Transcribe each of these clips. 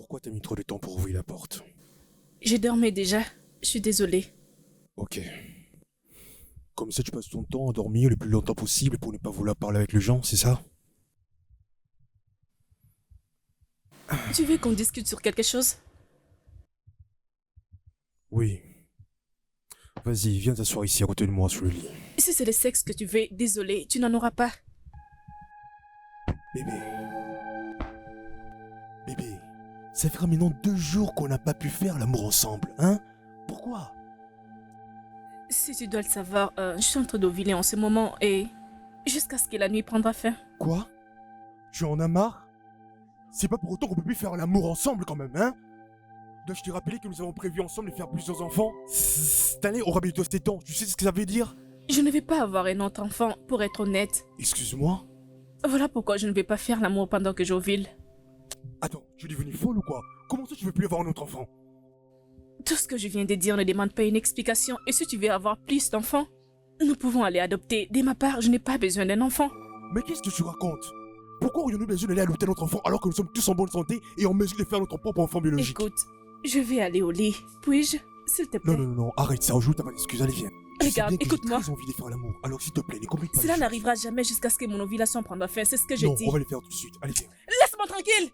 Pourquoi t'as mis trop de temps pour ouvrir la porte? Je dormais déjà. Je suis désolée. Ok. Comme ça, tu passes ton temps à dormir le plus longtemps possible pour ne pas vouloir parler avec les gens, c'est ça? Tu veux qu'on discute sur quelque chose? Oui. Vas-y, viens t'asseoir ici à côté de moi sur le lit. Si c'est le sexe que tu veux, désolée, tu n'en auras pas. Bébé. Bébé. Ça fera maintenant 2 jours qu'on n'a pas pu faire l'amour ensemble, hein? Pourquoi? Si tu dois le savoir, je suis en train d'ovuler en ce moment et... jusqu'à ce que la nuit prendra fin. Quoi? Tu en as marre? C'est pas pour autant qu'on peut plus faire l'amour ensemble quand même, hein? Dois-je te rappeler que nous avons prévu ensemble de faire plusieurs enfants? Cette année aura bientôt 7 ans, tu sais ce que ça veut dire? Je ne vais pas avoir un autre enfant, pour être honnête. Excuse-moi? Voilà pourquoi je ne vais pas faire l'amour pendant que j'ovule. Attends, tu es devenue folle ou quoi? Comment ça tu veux plus avoir un autre enfant? Tout ce que je viens de dire ne demande pas une explication. Et si tu veux avoir plus d'enfants, nous pouvons aller adopter. De ma part, je n'ai pas besoin d'un enfant. Mais qu'est-ce que tu racontes? Pourquoi aurions-nous besoin d'aller adopter notre enfant alors que nous sommes tous en bonne santé et en mesure de faire notre propre enfant biologique? Écoute, je vais aller au lit. Puis-je, s'il te plaît? Non, arrête ça, aujourd'hui t'as pas d'excuse, allez viens. Je sais Regarde, bien que écoute-moi. j'ai très envie de faire l'amour, alors s'il te plaît, ne complique pas les Cela choses. n'arrivera jamais jusqu'à ce que mon ovulation prenne fin, c'est ce que je Non, dis. on va les faire tout de suite, allez viens. Laisse-moi tranquille!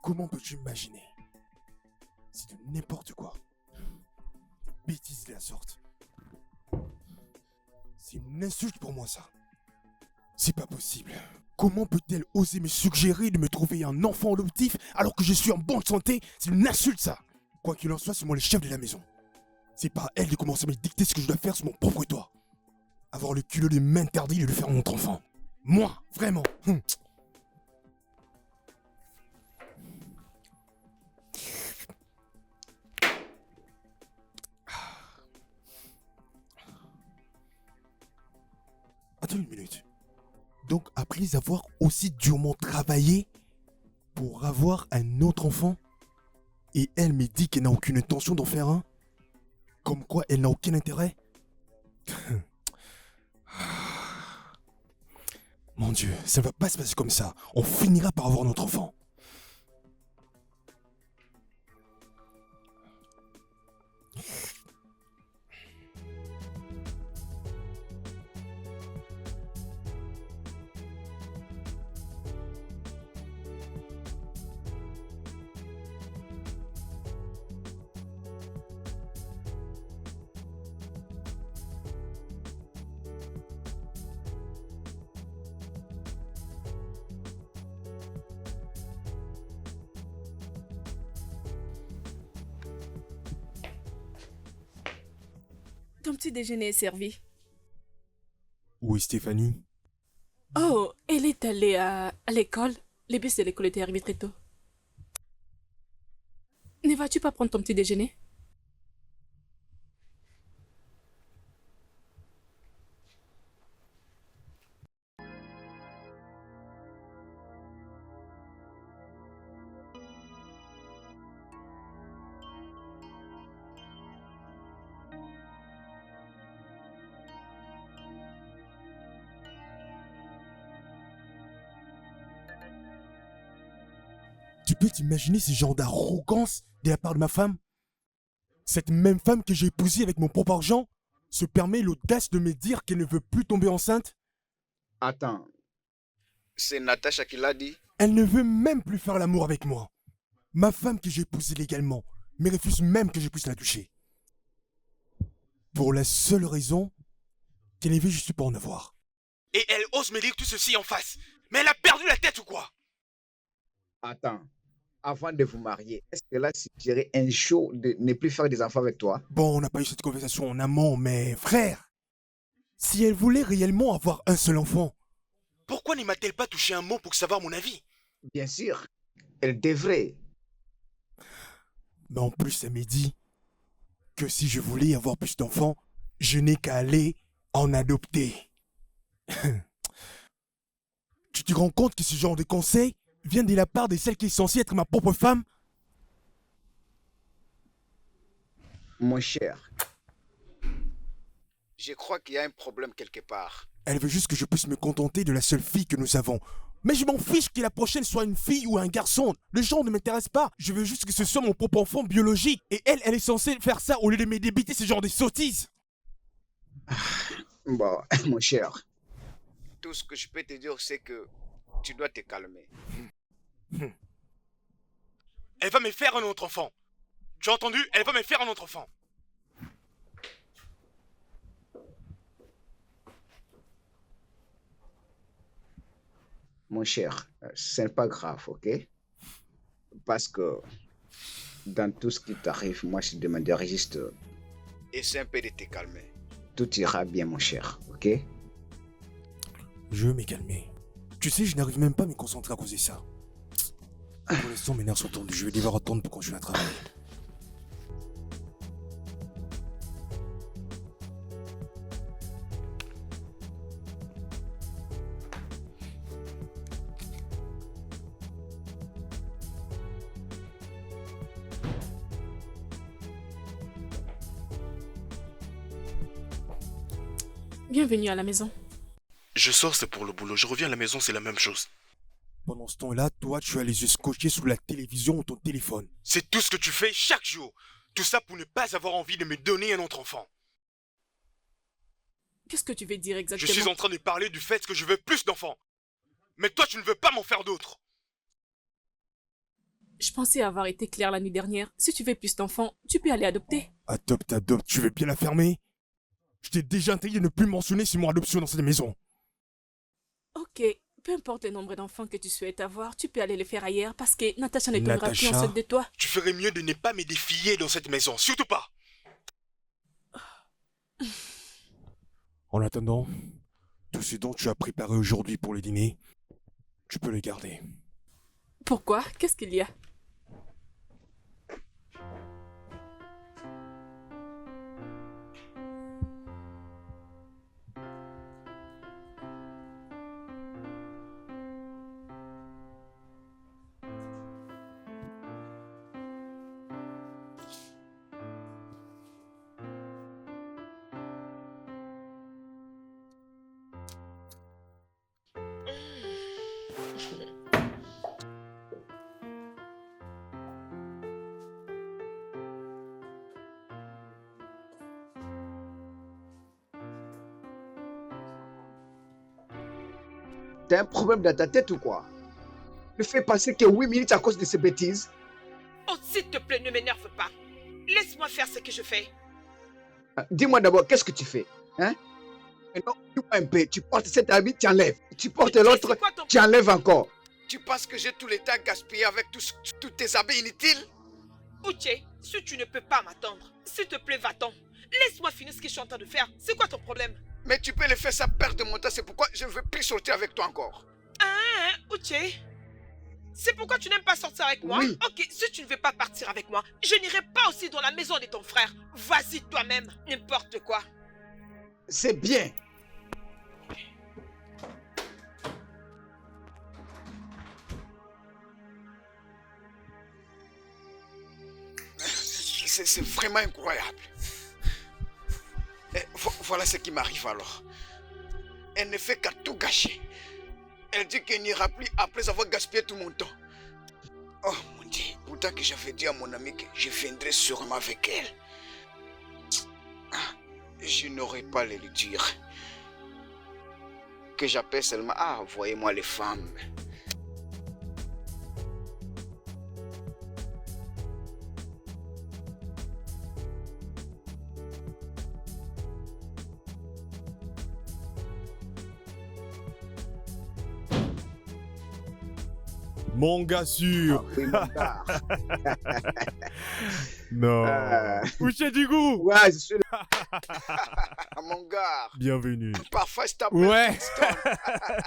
Comment peux-tu imaginer? C'est de n'importe quoi. Des bêtises de la sorte. C'est une insulte pour moi ça. C'est pas possible. Comment peut-elle oser me suggérer de me trouver un enfant adoptif alors que je suis en bonne santé? C'est une insulte ça. Quoi qu'il en soit, c'est moi le chef de la maison. C'est pas à elle de commencer à me dicter ce que je dois faire sur mon propre toit. Avoir le culot de m'interdire de le faire à notre enfant. Moi, vraiment. Attends une minute. Donc après avoir aussi durement travaillé pour avoir un autre enfant, et elle me dit qu'elle n'a aucune intention d'en faire un, comme quoi elle n'a aucun intérêt. Mon Dieu, ça ne va pas se passer comme ça. On finira par avoir notre enfant. Ton petit déjeuner est servi. Où est Stéphanie? Oh, elle est allée à l'école. Les bus de l'école étaient arrivés très tôt. Ne vas-tu pas prendre ton petit déjeuner? Tu peux t'imaginer ce genre d'arrogance de la part de ma femme? Cette même femme que j'ai épousée avec mon propre argent se permet l'audace de me dire qu'elle ne veut plus tomber enceinte? Attends, c'est Natacha qui l'a dit? Elle ne veut même plus faire l'amour avec moi. Ma femme que j'ai épousée légalement me refuse même que je puisse la toucher. Pour la seule raison qu'elle ne veut juste pas en avoir. Et elle ose me dire tout ceci en face. Mais elle a perdu la tête ou quoi? Attends, avant de vous marier, est-ce qu'elle a suggéré un show de ne plus faire des enfants avec toi? Bon, on n'a pas eu cette conversation en amont, mais frère, si elle voulait réellement avoir un seul enfant, pourquoi ne m'a-t-elle pas touché un mot pour savoir mon avis? Bien sûr, Elle devrait. Mais en plus, elle m'a dit que si je voulais avoir plus d'enfants, je n'ai qu'à aller en adopter. Tu te rends compte que ce genre de conseil vient de la part de celle qui est censée être ma propre femme? Mon cher, je crois qu'il y a un problème quelque part. Elle veut juste que je puisse me contenter de la seule fille que nous avons. Mais je m'en fiche que la prochaine soit une fille ou un garçon. Le genre ne m'intéresse pas. Je veux juste que ce soit mon propre enfant biologique. Et elle est censée faire ça au lieu de me débiter ce genre de sottises. Bon, mon cher, tout ce que je peux te dire, c'est que tu dois te calmer. Elle va me faire un autre enfant. Tu as entendu? Elle va me faire un autre enfant. Mon cher, ce n'est pas grave, ok? Parce que dans tout ce qui t'arrive, moi je demanderai juste essaie un peu de te calmer. Tout ira bien, mon cher, ok? Je veux me calmer. Tu sais, je n'arrive même pas à me concentrer à cause de ça. Pour l'instant, mes nerfs sont tendus. Je vais devoir attendre pour continuer à travailler. Bienvenue à la maison. Je sors, c'est pour le boulot. Je reviens à la maison, c'est la même chose. Pendant ce temps-là, toi, tu as les yeux scotchés sous la télévision ou ton téléphone. C'est tout ce que tu fais chaque jour. Tout ça pour ne pas avoir envie de me donner un autre enfant. Qu'est-ce que tu veux dire Je exactement? suis en train de parler du fait que je veux plus d'enfants. Mais toi, tu ne veux pas m'en faire d'autres. Je pensais avoir été claire la nuit dernière. Si tu veux plus d'enfants, tu peux aller adopter. Adopte, tu veux bien la fermer? Je t'ai déjà interdit de ne plus mentionner sur mon adoption dans cette maison. Ok, peu importe le nombre d'enfants que tu souhaites avoir, tu peux aller les faire ailleurs parce que Natacha ne tombera plus Natacha? enceinte de toi. Tu ferais mieux de ne pas me défier dans cette maison, surtout pas. En attendant, tout ce dont tu as préparé aujourd'hui pour le dîner, tu peux le garder. Pourquoi? Qu'est-ce qu'il y a? T'as un problème dans ta tête ou quoi? Ne fais passer que 8 minutes à cause de ces bêtises. Oh, s'il te plaît, ne m'énerve pas. Laisse-moi faire ce que je fais. Dis-moi d'abord, qu'est-ce que tu fais? Hein? Non, dis-moi un peu. Tu portes cet habit, tu enlèves. Tu portes l'autre, C'est quoi ton- tu enlèves encore. Tu penses que j'ai tout le temps gaspillé avec tous tes habits inutiles? Uche, si tu ne peux pas m'attendre, s'il te plaît, va-t'en. Laisse-moi finir ce que je suis en train de faire. C'est quoi ton problème? Mais tu peux le faire sans perdre de mon temps, c'est pourquoi je ne veux plus sortir avec toi encore. Hein, Uche? C'est pourquoi tu n'aimes pas sortir avec moi? Oui. Ok, si tu ne veux pas partir avec moi, je n'irai pas aussi dans la maison de ton frère. Vas-y toi-même, n'importe quoi. C'est bien. C'est vraiment incroyable. Voilà ce qui m'arrive alors. Elle ne fait qu'à tout gâcher. Elle dit qu'elle n'ira plus après avoir gaspillé tout mon temps. Oh mon Dieu, pourtant que j'avais dit à mon ami que je viendrais sûrement avec elle. Je n'aurais pas le lui dire. Que j'appelle seulement, voyez-moi les femmes. Mon gars sûr. Oui, mon gars. Non. Euh, Uche du goût. Ouais, je suis là. mon gars. Bienvenue. Parfois, je t'appelle. Ouais. Tristan.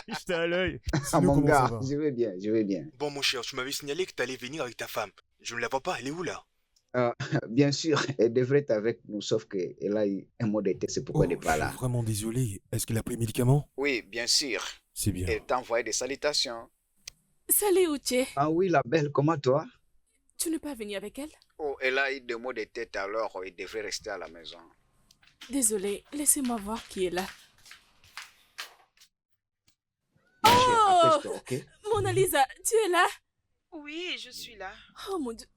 J'étais à l'œil. Ah, Sinon, mon comment ça gars, va? je vais bien, je vais bien. Bon, mon cher, tu m'avais signalé que t'allais venir avec ta femme. Je ne la vois pas, elle est où là? Bien sûr, elle devrait être avec nous, sauf qu'elle a eu un mot de tête, c'est pourquoi elle n'est Oh, pas je là. suis vraiment désolé. Est-ce qu'elle a pris médicament? Oui, bien sûr. C'est bien. Elle t'a envoyé des salutations. Salut, Uche. Ah oui, la belle, comment toi? Tu n'es pas venu avec elle? Oh, elle a eu des mots de tête, alors il devrait rester à la maison. Désolée, laissez-moi voir qui est là. Ma chère, Oh! apaise-toi, ok? Mona Lisa, tu es là? Oui, je suis là. Oh mon Dieu.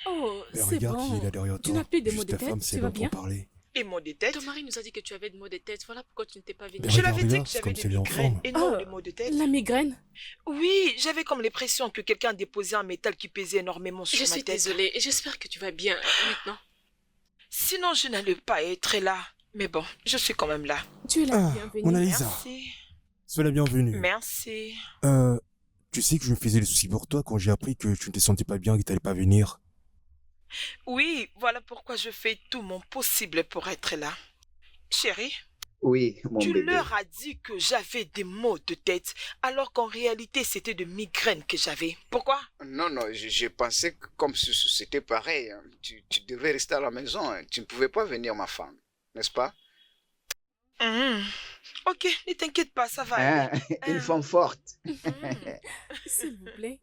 Oh, Mais c'est regarde qui bon. est là derrière Tu toi. n'as plus de Juste maux de ta tête, femme, tu c'est vas l'autre bien? pour parler. Et maux de tête? Ton mari nous a dit que tu avais des maux de tête. Voilà pourquoi tu n'étais pas venu. Mais Je l'avais dit regarde-la, que c'est j'avais comme des si elle est en migraines forme. et non Oh, des maux de tête. La migraine? Oui, j'avais comme l'impression que quelqu'un a déposé un métal qui pesait énormément sur Je ma suis tête. désolée et j'espère que tu vas bien maintenant. Sinon, je n'allais pas être là. Mais bon, je suis quand même là. Tu es la Ah, bienvenue. Mona Lisa, Merci. sois la bienvenue. Merci. Tu sais que je me faisais des soucis pour toi quand j'ai appris que tu ne te sentais pas bien et que tu n'allais pas venir. Oui, voilà pourquoi je fais tout mon possible pour être là. Chérie, Oui, mon tu bébé. leur as dit que j'avais des maux de tête, alors qu'en réalité, c'était de migraines que j'avais. Pourquoi? Non, non, je pensais que comme c'était pareil, hein, tu devais rester à la maison. Hein. Tu ne pouvais pas venir, ma femme, n'est-ce pas? Ok, ne t'inquiète pas, ça va Hein, aller. une femme forte. S'il vous plaît.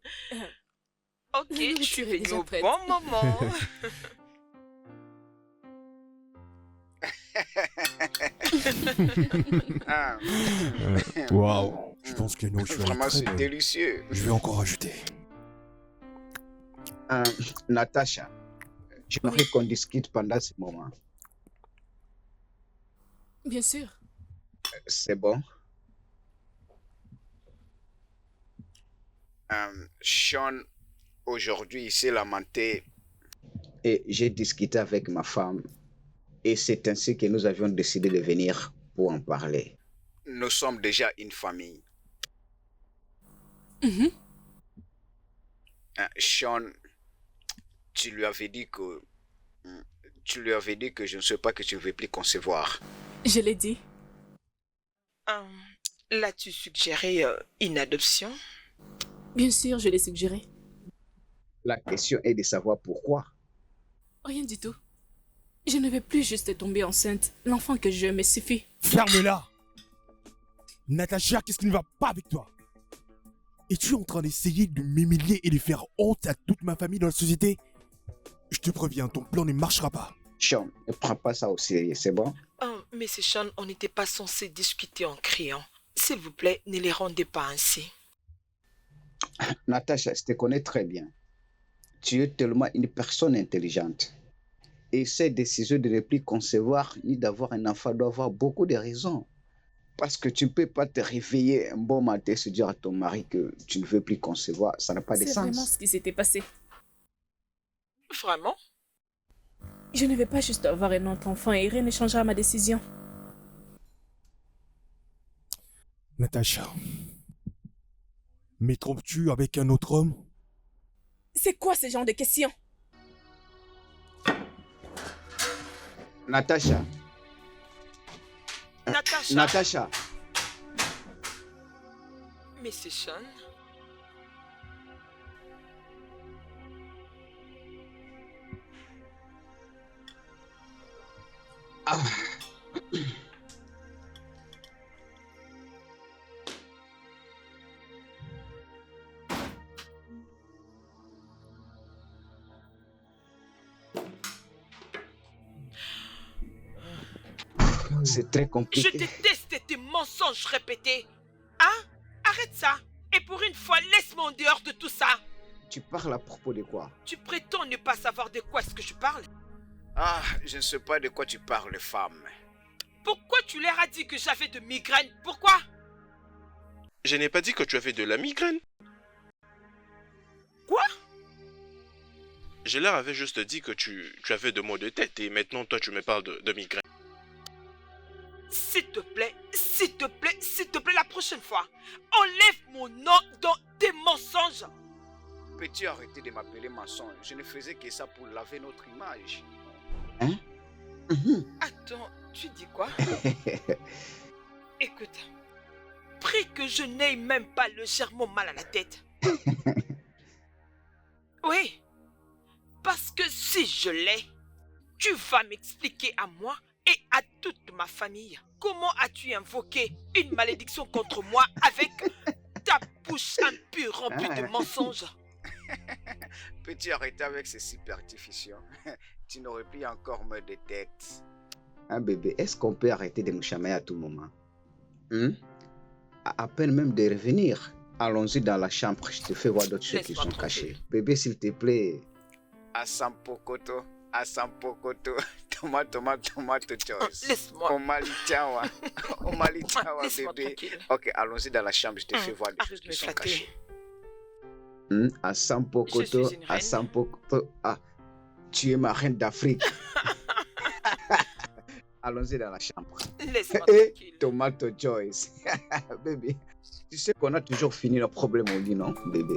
Ok, La je suis nourriture est venue déjà au prête. bon moment. Ah, Waouh. Je pense que nous, je suis vraiment, très c'est bonne. délicieux. Je vais encore ajouter. Natacha, j'aimerais qu'on discute pendant ce moment. Bien sûr. C'est bon? Sean, aujourd'hui, il s'est lamenté. Et j'ai discuté avec ma femme et c'est ainsi que nous avions décidé de venir pour en parler. Nous sommes déjà une famille. Mhm. Sean, tu lui avais dit que... Tu lui avais dit que je ne sais pas que tu ne veux plus concevoir. Je l'ai dit. L'as-tu suggéré une adoption? Bien sûr, je l'ai suggéré. La question est de savoir pourquoi. Rien du tout. Je ne vais plus juste tomber enceinte. L'enfant que je me suffit. Ferme-la! Natacha, qu'est-ce qui ne va pas avec toi? Es-tu en train d'essayer de m'humilier et de faire honte à toute ma famille dans la société? Je te préviens, ton plan ne marchera pas. Sean, ne prends pas ça au sérieux, c'est bon? Oh, mais c'est Sean, on n'était pas censé discuter en criant. S'il vous plaît, ne les rendez pas ainsi. Natacha, je te connais très bien. Tu es tellement une personne intelligente. Et cette décision de ne plus concevoir ni d'avoir un enfant doit avoir beaucoup de raisons. Parce que tu ne peux pas te réveiller un bon matin et se dire à ton mari que tu ne veux plus concevoir. Ça n'a pas de C'est vraiment sens. ce qui s'était passé. Vraiment? Je ne vais pas juste avoir un autre enfant et rien ne changera ma décision. Natacha, me trompes-tu avec un autre homme? C'est quoi ce genre de questions? Natacha, Natacha? Natacha, Mais c'est Sean? c'est très Je compliqué. déteste tes mensonges répétés. Hein? Arrête ça. Et pour une fois, laisse-moi en dehors de tout ça. Tu parles à propos de quoi? Tu prétends ne pas savoir de quoi est-ce que je parle? Ah, je ne sais pas de quoi tu parles, femme. Pourquoi tu leur as dit que j'avais de migraines? Pourquoi? Je n'ai pas dit que tu avais de la migraine. Quoi? Je leur avais juste dit que tu avais de maux de tête et maintenant toi tu me parles de migraine. S'il te plaît, s'il te plaît, s'il te plaît, la prochaine fois, enlève mon nom dans tes mensonges. Peux-tu arrêter de m'appeler mensonge? Je ne faisais que ça pour laver notre image. Hein? Attends, tu dis quoi? Écoute, prie que je n'aie même pas légèrement mal à la tête. Oui, parce que si je l'ai, tu vas m'expliquer à moi et à toute ma famille comment as-tu invoqué une malédiction contre moi avec ta bouche impure remplie de mensonges. Peux-tu arrêter avec ces superstitions? Tu n'aurais plus encore mal de tête. Hein, bébé, est-ce qu'on peut arrêter de nous chamailler à tout moment? À peine même de revenir. Allons-y dans la chambre, je te fais voir d'autres choses qui sont cachées. Bébé, s'il te plaît. Asampokoto, Asampokoto, tomato Joyce. Laisse-moi. Omalichawa, bébé. Tranquille. Ok, allons-y dans la chambre, je te fais voir des Arrête choses de qui sont me flatter. cachées. Je Asampokoto, suis une reine. Asampokoto. Ah, tu es ma reine d'Afrique. Allons-y dans la chambre. Laisse-moi Et tranquille. Tomato Joyce. Bébé, tu sais qu'on a toujours fini nos problèmes au lit, non, bébé?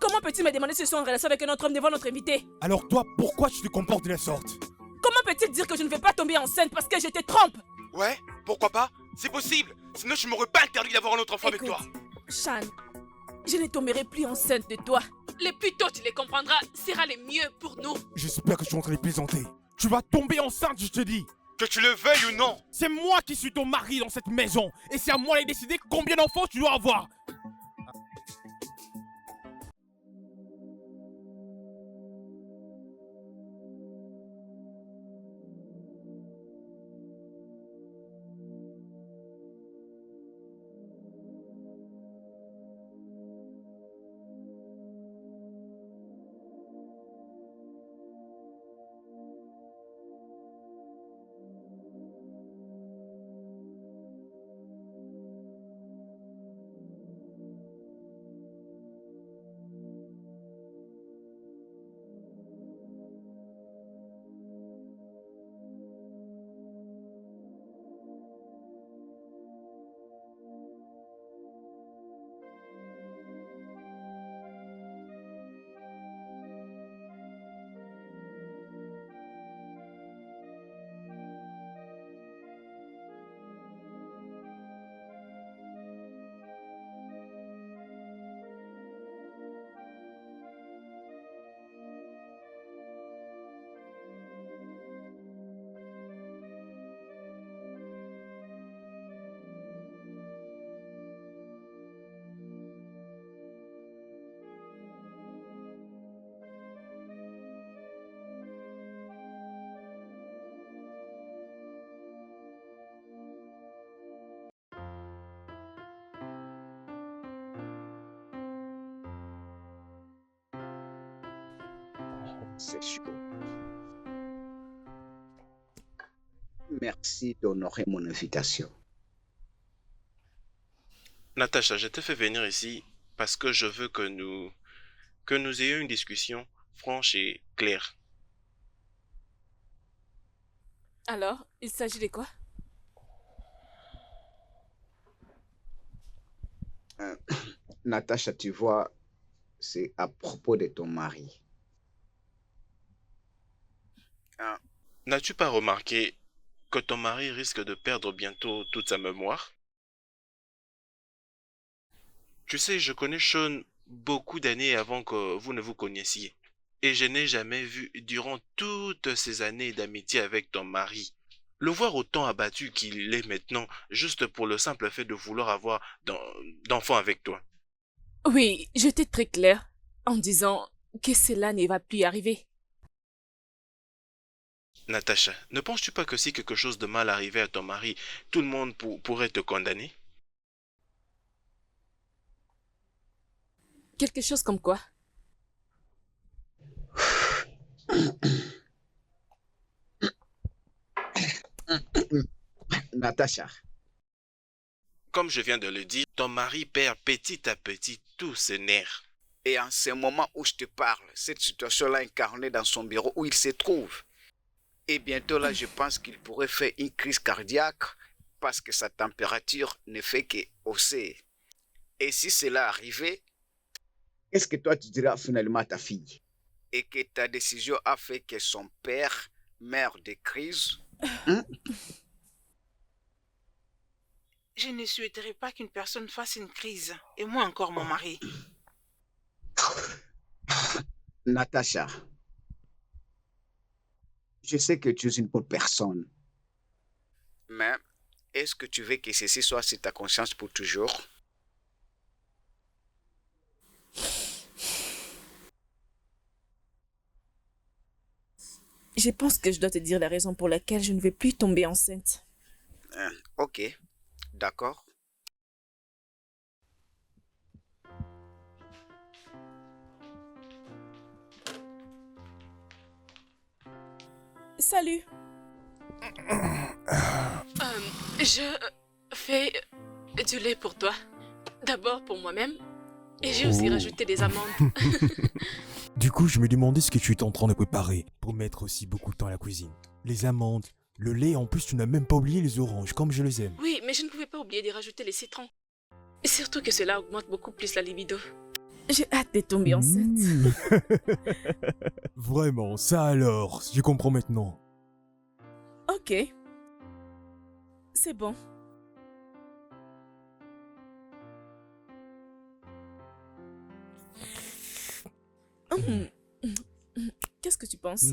Comment peux-tu me demander si je suis en relation avec un autre homme devant notre invité? Alors toi, pourquoi tu te comportes de la sorte? Comment peut-il dire que je ne vais pas tomber enceinte parce que je te trompe? Ouais, pourquoi pas? C'est possible. Sinon, je m'aurais pas interdit d'avoir un autre enfant avec Écoute, toi. Shan, je ne tomberai plus enceinte de toi. Le plus tôt tu les comprendras sera le mieux pour nous. J'espère que tu es en train de plaisanter. Tu vas tomber enceinte, je te dis. Que tu le veuilles ou non. C'est moi qui suis ton mari dans cette maison. Et c'est à moi de décider combien d'enfants tu dois avoir. C'est chaud. Merci d'honorer mon invitation. Natacha, je t'ai fait venir ici parce que je veux que nous ayons une discussion franche et claire. Alors, il s'agit de quoi? Natacha, tu vois, c'est à propos de ton mari. N'as-tu pas remarqué que ton mari risque de perdre bientôt toute sa mémoire? Tu sais, je connais Sean beaucoup d'années avant que vous ne vous connaissiez. Et je n'ai jamais vu, durant toutes ces années d'amitié avec ton mari, le voir autant abattu qu'il est maintenant, juste pour le simple fait de vouloir avoir d'enfants avec toi. Oui, j'étais très claire en disant que cela ne va plus arriver. Natacha, ne penses-tu pas que si quelque chose de mal arrivait à ton mari, tout le monde pourrait te condamner? Quelque chose comme quoi? Natacha, Comme je viens de le dire, ton mari perd petit à petit tous ses nerfs. et en ce moment où je te parle, cette situation-là incarnée dans son bureau où il se trouve. Et bientôt là, je pense qu'il pourrait faire une crise cardiaque parce que sa température ne fait que hausser. Et si cela arrivait, qu'est-ce que toi tu diras finalement à ta fille? Et que ta décision a fait que son père meurt de crise? Hein? Je ne souhaiterais pas qu'une personne fasse une crise, et moi encore mon mari. Natacha, je sais que tu es une bonne personne. Mais est-ce que tu veux que ceci soit sur ta conscience pour toujours? Je pense que je dois te dire la raison pour laquelle je ne vais plus tomber enceinte. Ok, d'accord. Salut. Je fais du lait pour toi. D'abord pour moi-même. Et j'ai aussi rajouté des amandes. Du coup, je me demandais ce que tu étais en train de préparer pour mettre aussi beaucoup de temps à la cuisine. Les amandes, le lait, en plus tu n'as même pas oublié les oranges, comme je les aime. Oui, mais je ne pouvais pas oublier d'y rajouter les citrons. Et surtout que cela augmente beaucoup plus la libido. J'ai hâte de tomber enceinte. Vraiment, ça alors, je comprends maintenant. Ok. C'est bon. Qu'est-ce que tu penses?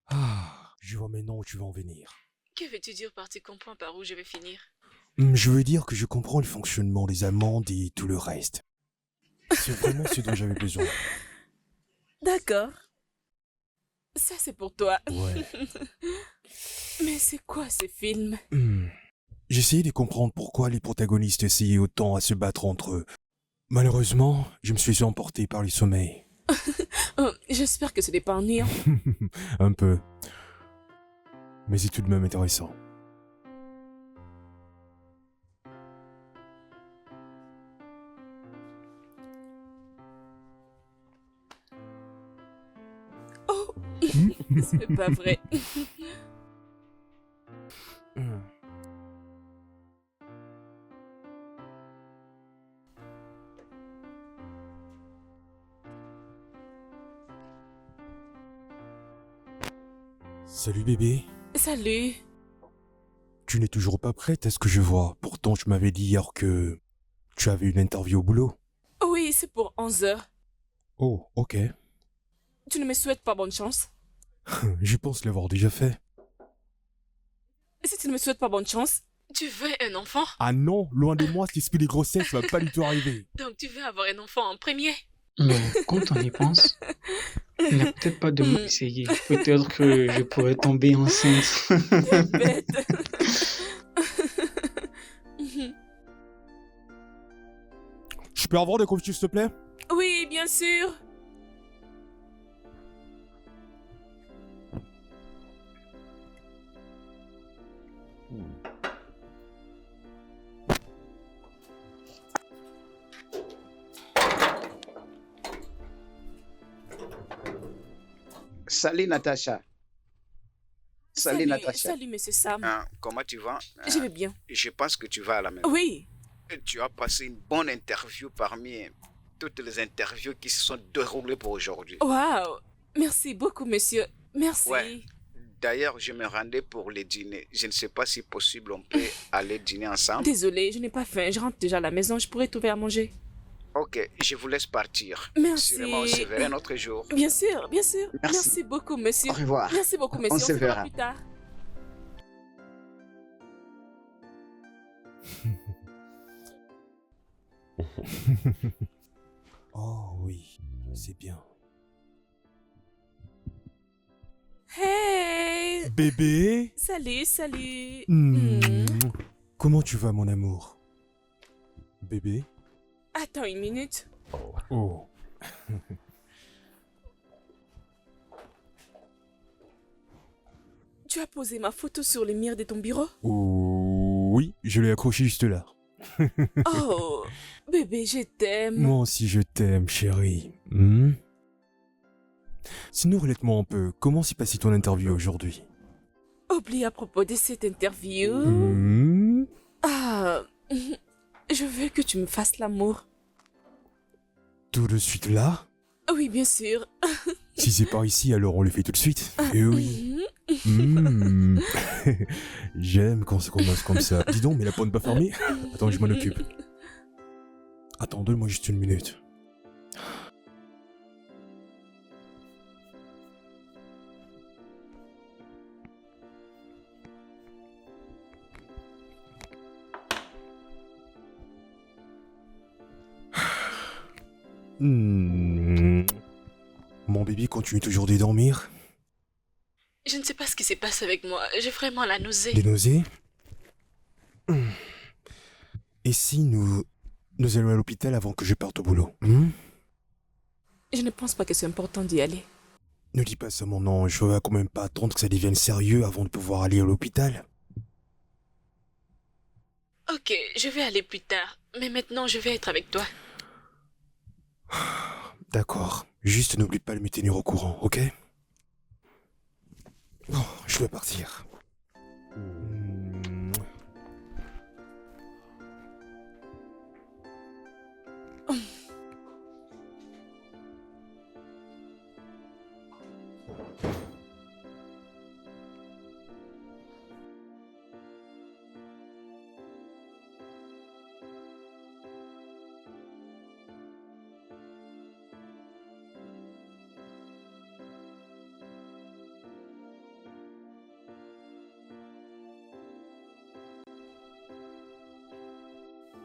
Ah, je vois maintenant où tu vas en venir. Que veux-tu dire par tu comprends par où je vais finir? Je veux dire que je comprends le fonctionnement des amandes et tout le reste. C'est vraiment ce dont j'avais besoin. D'accord. Ça, c'est pour toi. Ouais. Mais c'est quoi ce film? J'essayais de comprendre pourquoi les protagonistes essayaient autant à se battre entre eux. Malheureusement, je me suis fait emporter par le sommeil. Oh, j'espère que ce n'est pas ennuyant. Un peu. Mais c'est tout de même intéressant. Oh, c'est pas vrai. Salut bébé. Salut. Tu n'es toujours pas prête à ce que je vois. Pourtant, tu m'avais dit hier que tu avais une interview au boulot. Oui, c'est pour 11h. Oh, ok. Tu ne me souhaites pas bonne chance? Je pense l'avoir déjà fait. Et si tu ne me souhaites pas bonne chance? Tu veux un enfant? Ah non, loin de moi, cet esprit des grossesses va pas du tout arriver. Donc tu veux avoir un enfant en premier? Mais quand on y pense, il n'y a peut-être pas de mal essayer. Peut-être que je pourrais tomber enceinte. Bête. Je peux avoir de confiture, s'il te plaît? Oui, bien sûr. Salut Natacha. Salut Natacha. Salut, monsieur Sam. Comment tu vas? Je vais bien. Je pense que tu vas à la maison. Oui. Tu as passé une bonne interview parmi toutes les interviews qui se sont déroulées pour aujourd'hui. Waouh. Merci beaucoup, monsieur. Merci. Ouais. D'ailleurs, je me rendais pour le dîner. Je ne sais pas si possible on peut aller dîner ensemble. Désolée, je n'ai pas faim. Je rentre déjà à la maison. Je pourrais trouver à manger. Ok, je vous laisse partir. Merci. Sûrement, on se verra un autre jour. Bien sûr, bien sûr. Merci. Beaucoup, monsieur. Au revoir. Merci beaucoup, monsieur. On se verra plus tard. Oh oui, c'est bien. Hey! Bébé? Salut. Comment tu vas, mon amour? Bébé? Attends une minute. Oh. Tu as posé ma photo sur le mur de ton bureau? Oh, oui, je l'ai accroché juste là. Oh, bébé, je t'aime. Moi aussi, je t'aime, chérie. Sinon, relate-moi un peu. Comment s'est passée ton interview aujourd'hui? Oublie à propos de cette interview. Ah, je veux que tu me fasses l'amour. Tout de suite là? Oui, bien sûr. Si c'est par ici, alors on le fait tout de suite. Eh oui. Mhm. Mmh. J'aime quand ça commence comme ça. Dis donc, mais la porte pas fermée? Attends, je m'en occupe. Attends, donne-moi juste une minute. Hmm. Mon bébé continue toujours de dormir? Je ne sais pas ce qui se passe avec moi. J'ai vraiment la nausée. Des nausées? Et si nous allons à l'hôpital avant que je parte au boulot? Je ne pense pas que c'est important d'y aller. Ne dis pas ça, mon ange. Je vais quand même pas attendre que ça devienne sérieux avant de pouvoir aller à l'hôpital. Ok, je vais aller plus tard. Mais maintenant, je vais être avec toi. D'accord. Juste n'oublie pas de me tenir au courant, ok? Bon, je dois partir.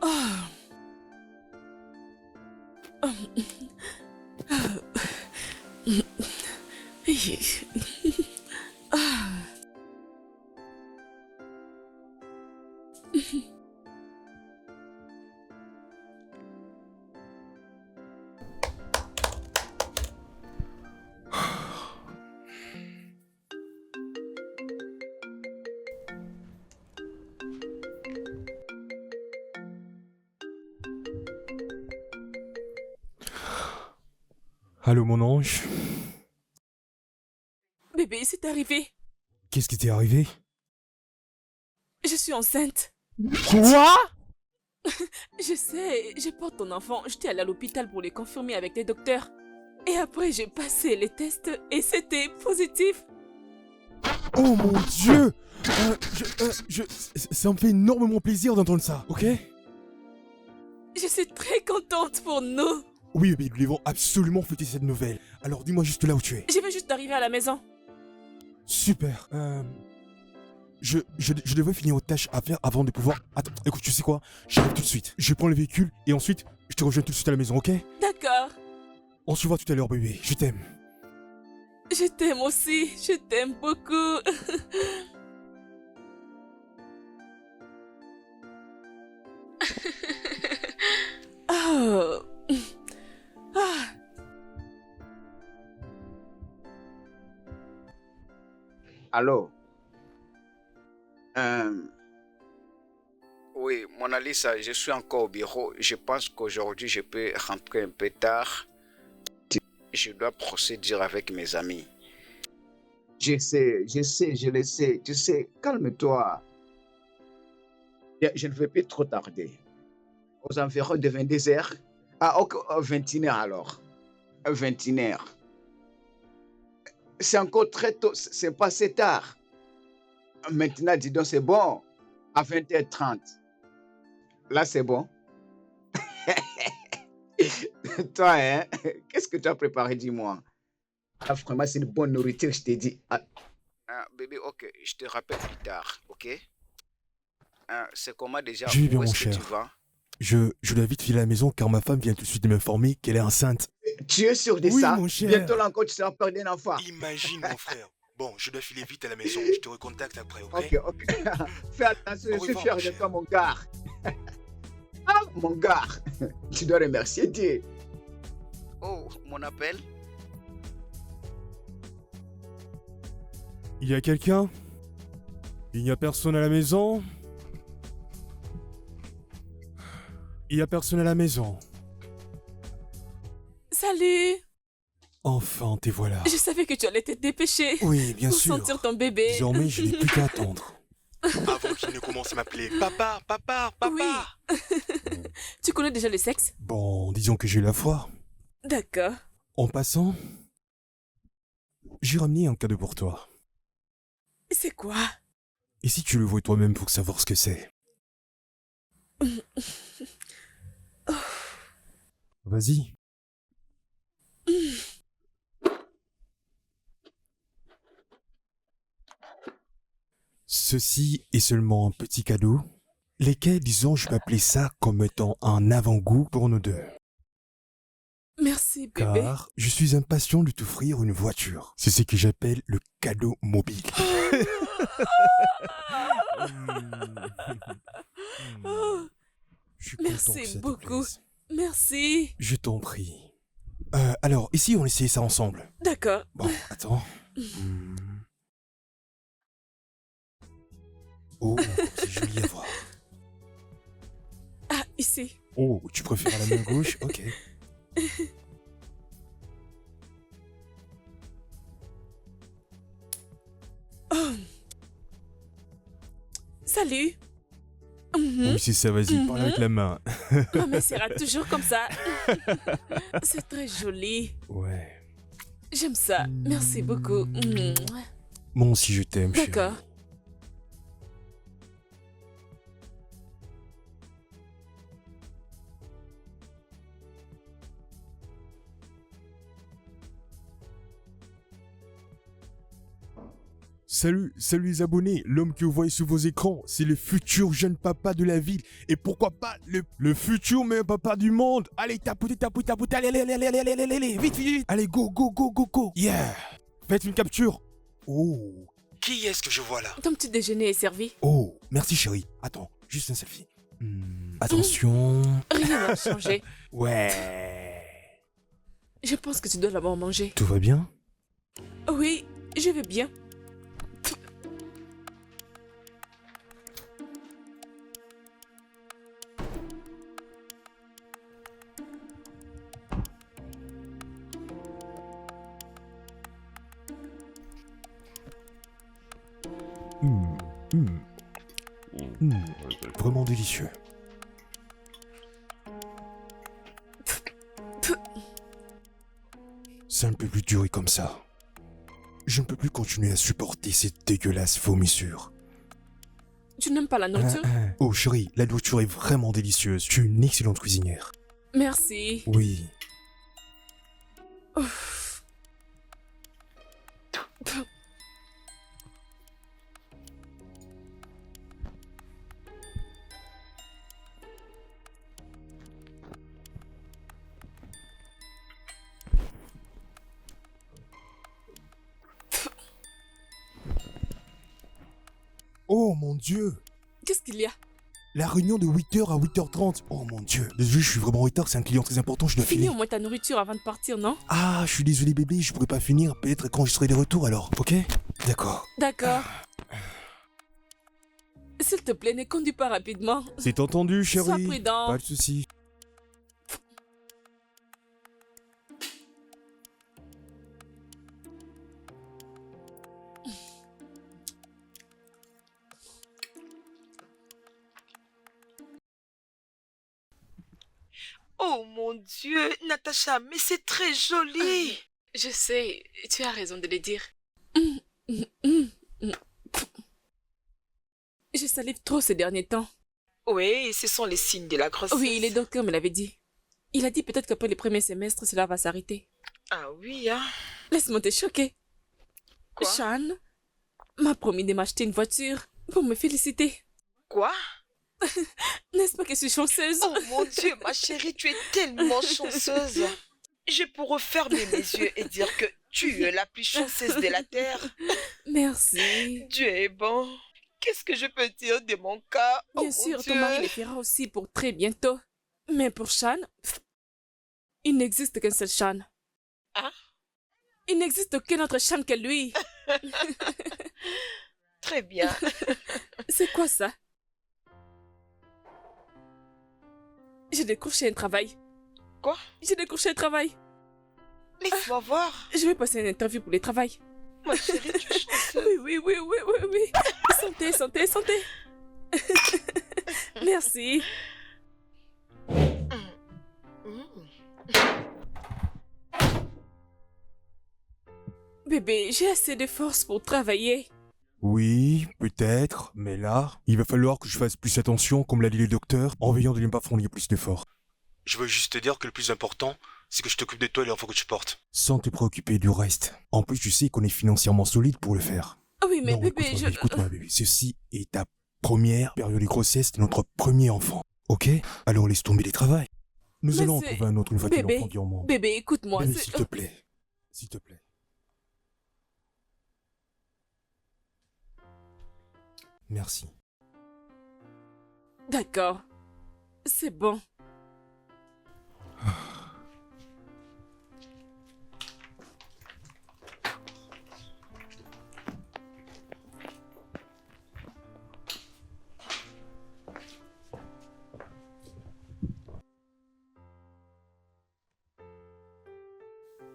Oh. Allô, mon ange? Bébé, c'est arrivé. Qu'est-ce qui t'est arrivé? Je suis enceinte. Quoi? Je sais, je porte ton enfant. J'étais allée à l'hôpital pour les confirmer avec les docteurs. Et après, j'ai passé les tests et c'était positif. Oh mon Dieu! Ça me fait énormément plaisir d'entendre ça, ok? Je suis très contente pour nous. Oui, mais nous devons absolument fêter cette nouvelle. Alors dis-moi juste là où tu es. Je vais juste arriver à la maison. Super. Je devrais finir aux tâches à faire avant de pouvoir... Attends, écoute, tu sais quoi? J'arrive tout de suite. Je prends le véhicule et ensuite, je te rejoins tout de suite à la maison, ok? D'accord. On se voit tout à l'heure, bébé. Je t'aime. Je t'aime aussi. Je t'aime beaucoup. Oh. Ah. Allô? Oui, Mona Lisa, je suis encore au bureau. Je pense qu'aujourd'hui, je peux rentrer un peu tard. Je dois procéder avec mes amis. Je sais, je le sais. Tu sais, calme-toi. Je ne vais plus trop tarder. Aux environs de 22h. Ah, ok, 21h alors. 21h. C'est encore très tôt, c'est passé tard. Maintenant, dis donc, c'est bon. À 20h30. Là, c'est bon. Toi, hein? Qu'est-ce que tu as préparé, dis-moi? Ah, vraiment, c'est une bonne nourriture, je t'ai dit. Ah, Bébé, ok, je te rappelle plus tard, ok? C'est comment déjà? Je vais bien, Où mon est-ce que cher. tu vas? Je dois vite filer à la maison car ma femme vient tout de suite de m'informer qu'elle est enceinte. tu es sûr de Oui, ça? mon cher. Bientôt là encore, tu seras peur d'un enfant. Imagine, mon frère. Bon, je dois filer vite à la maison. Je te recontacte après, Ok, ok. Fais attention, je Au suis revoir, fier mon de cher. toi, mon gars. Ah, mon gars. Tu dois remercier Dieu. Oh, mon appel? Il y a quelqu'un? Il n'y a personne à la maison? Il n'y a personne à la maison. Salut. Enfin, te voilà. Je savais que tu allais te dépêcher. Oui, bien pour sûr. sentir ton bébé. Désormais, je n'ai plus qu'à attendre. Avant qu'il ne commence à m'appeler papa, papa, papa. Oui. Tu connais déjà le sexe? Bon, disons que j'ai eu la foi. D'accord. En passant, j'ai ramené un cadeau pour toi. C'est quoi? Et si tu le vois toi-même pour savoir ce que c'est? Vas-y. Ceci est seulement un petit cadeau, lesquels, disons, je vais appeler ça comme étant un avant-goût pour nous deux. Merci, bébé. Car je suis impatient de t'offrir une voiture. C'est ce que j'appelle le cadeau mobile. Oh, Je suis content que merci ça te beaucoup. plaise. Merci. Je t'en prie. Alors, ici, on essaie ça ensemble. D'accord. Bon, attends. Oh, c'est joli à voir. Ah, ici. Oh, tu préfères la main gauche? Ok. Oh. Salut. Mhm. Oui, c'est ça, vas-y, parle avec la main. Ma main sera toujours comme ça. C'est très joli. Ouais. J'aime ça. Merci beaucoup. Moi aussi, je t'aime, chérie. D'accord. Salut les abonnés, l'homme que vous voyez sur vos écrans, c'est le futur jeune papa de la ville. Et pourquoi pas le futur meilleur papa du monde. Allez, tapotez, allez, vite. Allez, go. Yeah. Faites une capture. Oh. Qui est-ce que je vois là? Ton petit déjeuner est servi. Oh, merci chérie. Attends, juste un selfie. Attention. Rien n'a changé. Ouais. Je pense que tu dois l'avoir mangé. Tout va bien? Oui, je vais bien. Vraiment délicieux. Ça ne peut plus durer comme ça. Je ne peux plus continuer à supporter cette dégueulasse vomissure. Tu n'aimes pas la nourriture? Oh chérie, la nourriture est vraiment délicieuse. Tu es une excellente cuisinière. Merci. Oui. Ouf. Oh mon Dieu. Qu'est-ce qu'il y a? La réunion de 8h à 8h30. Oh mon Dieu. Désolé, je suis vraiment en retard, c'est un client très important, je dois Finis filer. au moins ta nourriture avant de partir, non? Ah, je suis désolé bébé, je pourrais pas finir. Peut-être quand je serai de retour alors, ok? D'accord. D'accord. S'il te plaît, ne conduis pas rapidement. C'est entendu chérie. Sois prudent. Pas de soucis. Oh mon Dieu, Natacha, mais c'est très joli. Je sais, tu as raison de le dire. Je salive trop ces derniers temps. Oui, ce sont les signes de la grossesse. Oui, le docteur me l'avait dit. Il a dit peut-être qu'après les premiers semestres, cela va s'arrêter. Ah oui, hein. Laisse-moi te choquer. Quoi? Sean m'a promis de m'acheter une voiture pour me féliciter. Quoi? N'est-ce pas que je suis chanceuse? Oh mon Dieu, ma chérie, tu es tellement chanceuse. Je pourrais fermer mes yeux et dire que tu es la plus chanceuse de la terre. Merci. Dieu est bon. Qu'est-ce que je peux dire de mon cas? Oh Bien mon sûr, Dieu. ton mari le fera aussi pour très bientôt. Mais pour Sean, il n'existe qu'un seul Sean. Hein? Il n'existe aucun autre Sean que lui. Très bien. C'est quoi ça? J'ai décroché un travail. Quoi? J'ai décroché un travail. Laisse-moi voir. Je vais passer une interview pour le travail. Ma chérie, tu es chanceuse. Oui. Santé. Merci. j'ai assez de force pour travailler. Oui, peut-être, mais là, il va falloir que je fasse plus attention, comme l'a dit le docteur, en veillant de ne pas fournir plus d'efforts. Je veux juste te dire que le plus important, c'est que je t'occupe de toi et l'enfant que tu portes. Sans te préoccuper du reste. En plus, tu sais qu'on est financièrement solide pour le faire. Oui, mais Non, bébé, écoute-moi, écoute-moi, bébé. Ceci est ta première période de grossesse de notre premier enfant. Ok? Alors laisse tomber les travails. Nous Mais allons en c'est- trouver un autre une fois que Bébé, l'enfant vient au monde. Bébé, écoute-moi. Bébé, c'est- s'il te plaît. S'il te plaît. Merci. D'accord. C'est bon.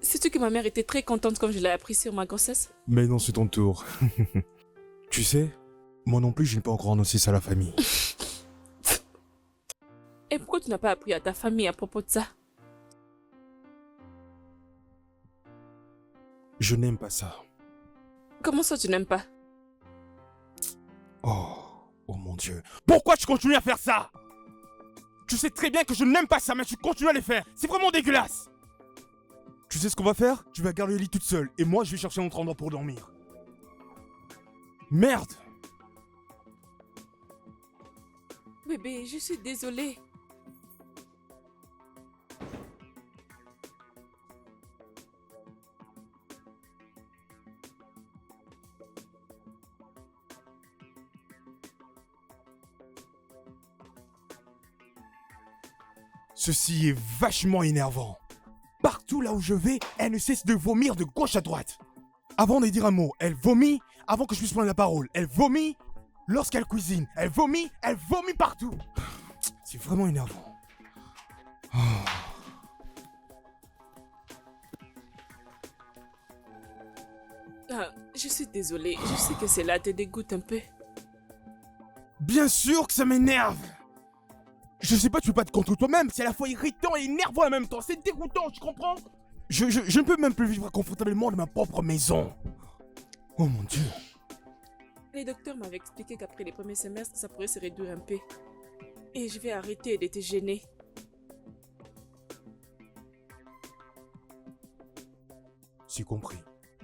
Sais-tu que ma mère était très contente quand je l'ai appris sur ma grossesse? Mais non, c'est ton tour. Tu sais, moi non plus, je n'ai pas encore annoncé ça à la famille. Et pourquoi tu n'as pas appris à ta famille à propos de ça? Je n'aime pas ça. Comment ça tu n'aimes pas? Oh mon Dieu. Pourquoi tu continues à faire ça? Tu sais très bien que je n'aime pas ça, mais tu continues à le faire. C'est vraiment dégueulasse. Tu sais ce qu'on va faire? Tu vas garder le lit toute seule, et moi je vais chercher un autre endroit pour dormir. Merde! Bébé, je suis désolée. Ceci est vachement énervant. Partout là où je vais, elle ne cesse de vomir de gauche à droite. Avant de dire un mot, elle vomit avant que je puisse prendre la parole. Elle vomit lorsqu'elle cuisine. Elle vomit partout. C'est vraiment énervant. Ah, je suis désolée. Je sais que cela te dégoûte un peu. Bien sûr que ça m'énerve. Je sais pas, tu peux pas te contre toi-même. C'est à la fois irritant et énervant en même temps. C'est dégoûtant, tu comprends? Je ne peux même plus vivre confortablement dans ma propre maison. Oh mon Dieu. Les docteurs m'avaient expliqué qu'après les premiers semestres, ça pourrait se réduire un peu. Et je vais arrêter de te gêner. C'est compris.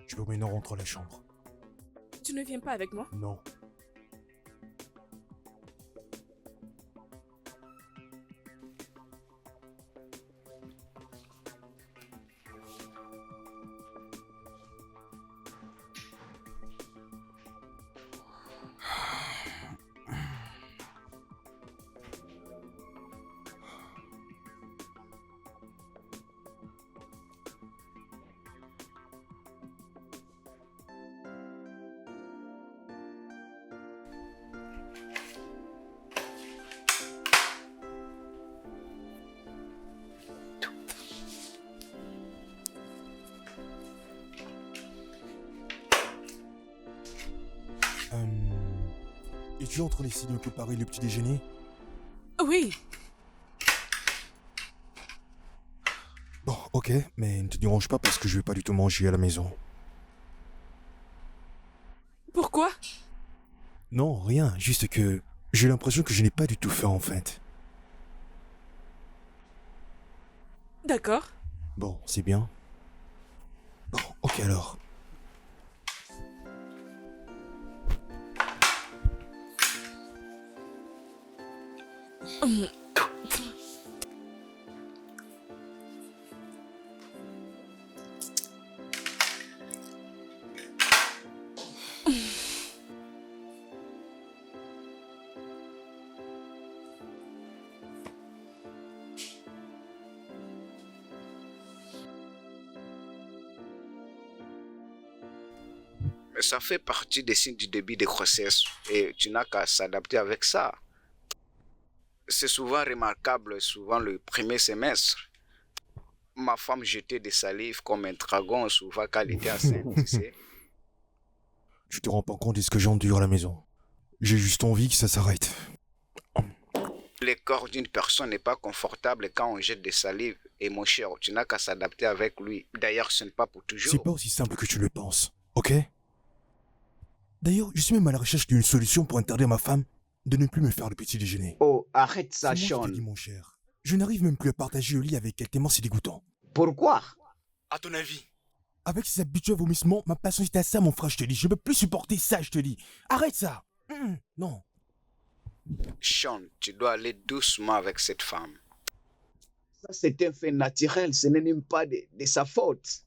Je peux maintenant rentrer à la chambre. Tu ne viens pas avec moi? Non. Es-tu en train d'essayer de me préparer le petit déjeuner? Oui. Bon, ok, mais ne te dérange pas parce que je vais pas du tout manger à la maison. Pourquoi? Non, rien, juste que j'ai l'impression que je n'ai pas du tout faim en fait. D'accord. Bon, c'est bien. Bon, ok alors. Mais ça fait partie des signes du début de grossesse et tu n'as qu'à s'adapter avec ça. C'est souvent remarquable, souvent le premier semestre. Ma femme jetait des salives comme un dragon souvent quand elle était enceinte, tu sais. Tu te rends pas compte de ce que j'endure à la maison. J'ai juste envie que ça s'arrête. Le corps d'une personne n'est pas confortable quand on jette des salives. Et mon cher, tu n'as qu'à s'adapter avec lui. D'ailleurs, ce n'est pas pour C'est toujours. pas aussi simple que tu le penses. Ok? D'ailleurs, je suis même à la recherche d'une solution pour interdire à ma femme de ne plus me faire le petit déjeuner. Oh, arrête C'est ça, moi qui Sean. te dis, mon cher. Je n'arrive même plus à partager le lit avec elle tellement c'est dégoûtant. Pourquoi? À ton avis? Avec ses habituels vomissements, ma patience est à ça, mon frère, je te dis. Je peux plus supporter ça, je te dis. Arrête ça. Non. Sean, tu dois aller doucement avec cette femme. Ça, c'est un fait naturel. Ce n'est même pas de sa faute.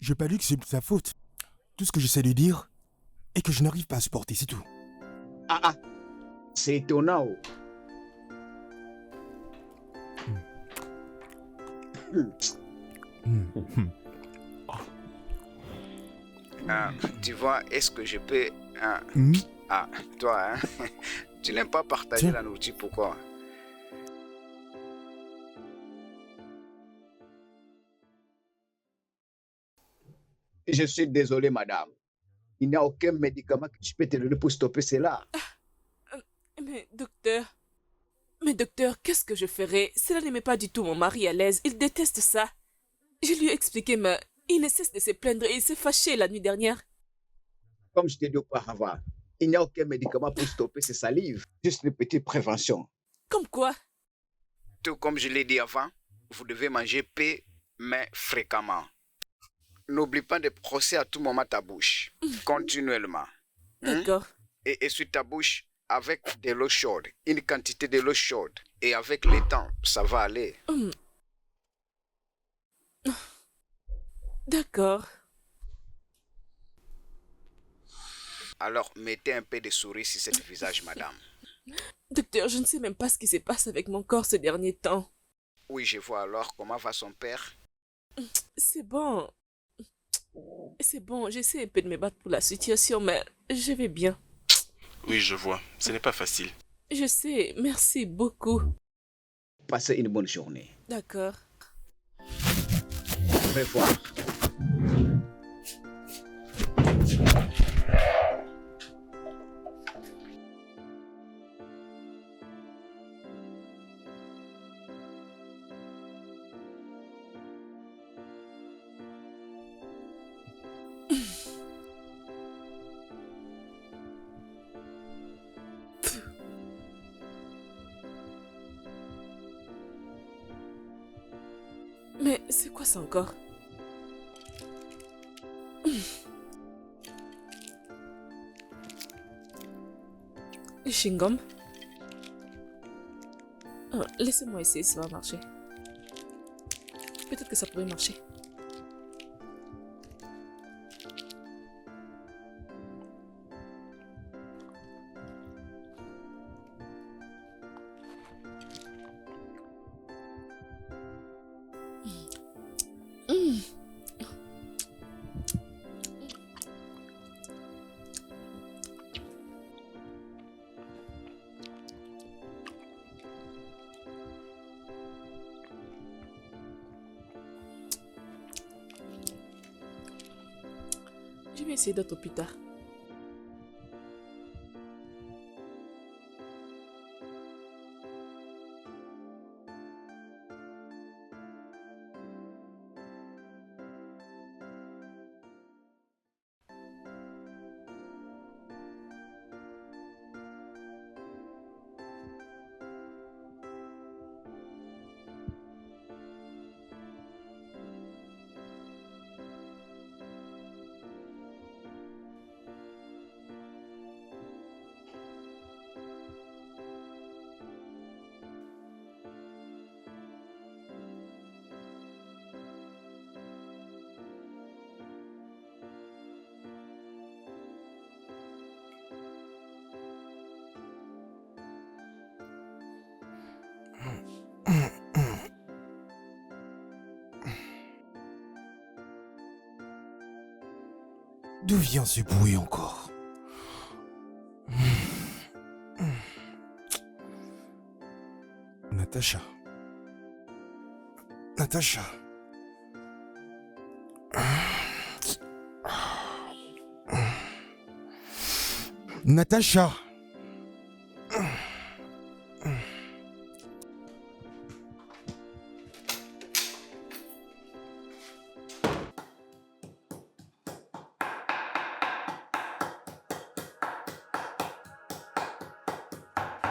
Je n'ai pas dit que c'est de sa faute. Tout ce que j'essaie de dire est que je n'arrive pas à supporter, c'est tout. Ah, c'est étonnant. Tu vois, est-ce que je peux... Ah, toi, hein? Tu n'aimes pas partager Tiens. la nourriture, pourquoi? Je suis désolé, madame. Il n'y a aucun médicament que je peux te donner pour stopper cela. Mais docteur, qu'est-ce que je ferais? Cela ne met pas du tout mon mari à l'aise. Il déteste ça. Je lui ai expliqué, mais il ne cesse de se plaindre et il s'est fâché la nuit dernière. Comme je t'ai dit auparavant, il n'y a aucun médicament pour stopper ces salives. Juste une petite prévention. Comme quoi? Tout comme je l'ai dit avant, vous devez manger paix, mais fréquemment. N'oublie pas de brosser à tout moment ta bouche, continuellement. D'accord. Et essuie ta bouche avec de l'eau chaude, une quantité de l'eau chaude. Et avec le temps, ça va aller. D'accord. Alors, mettez un peu de souris sur ce visage, madame. Docteur, je ne sais même pas ce qui se passe avec mon corps ces derniers temps. Oui, je vois alors comment va son père. C'est bon. C'est bon, j'essaie un peu de me battre pour la situation, mais je vais bien. Oui, je vois. Ce n'est pas facile. Je sais, merci beaucoup. Passez une bonne journée. D'accord. Au revoir. Mais c'est quoi ça encore? Le chewing-gum? Oh, laissez-moi essayer, ça va marcher. Peut-être que ça pourrait marcher. Je vais essayer d'autres plus tard. D'où vient ce bruit encore? Natacha. Natacha. Natacha.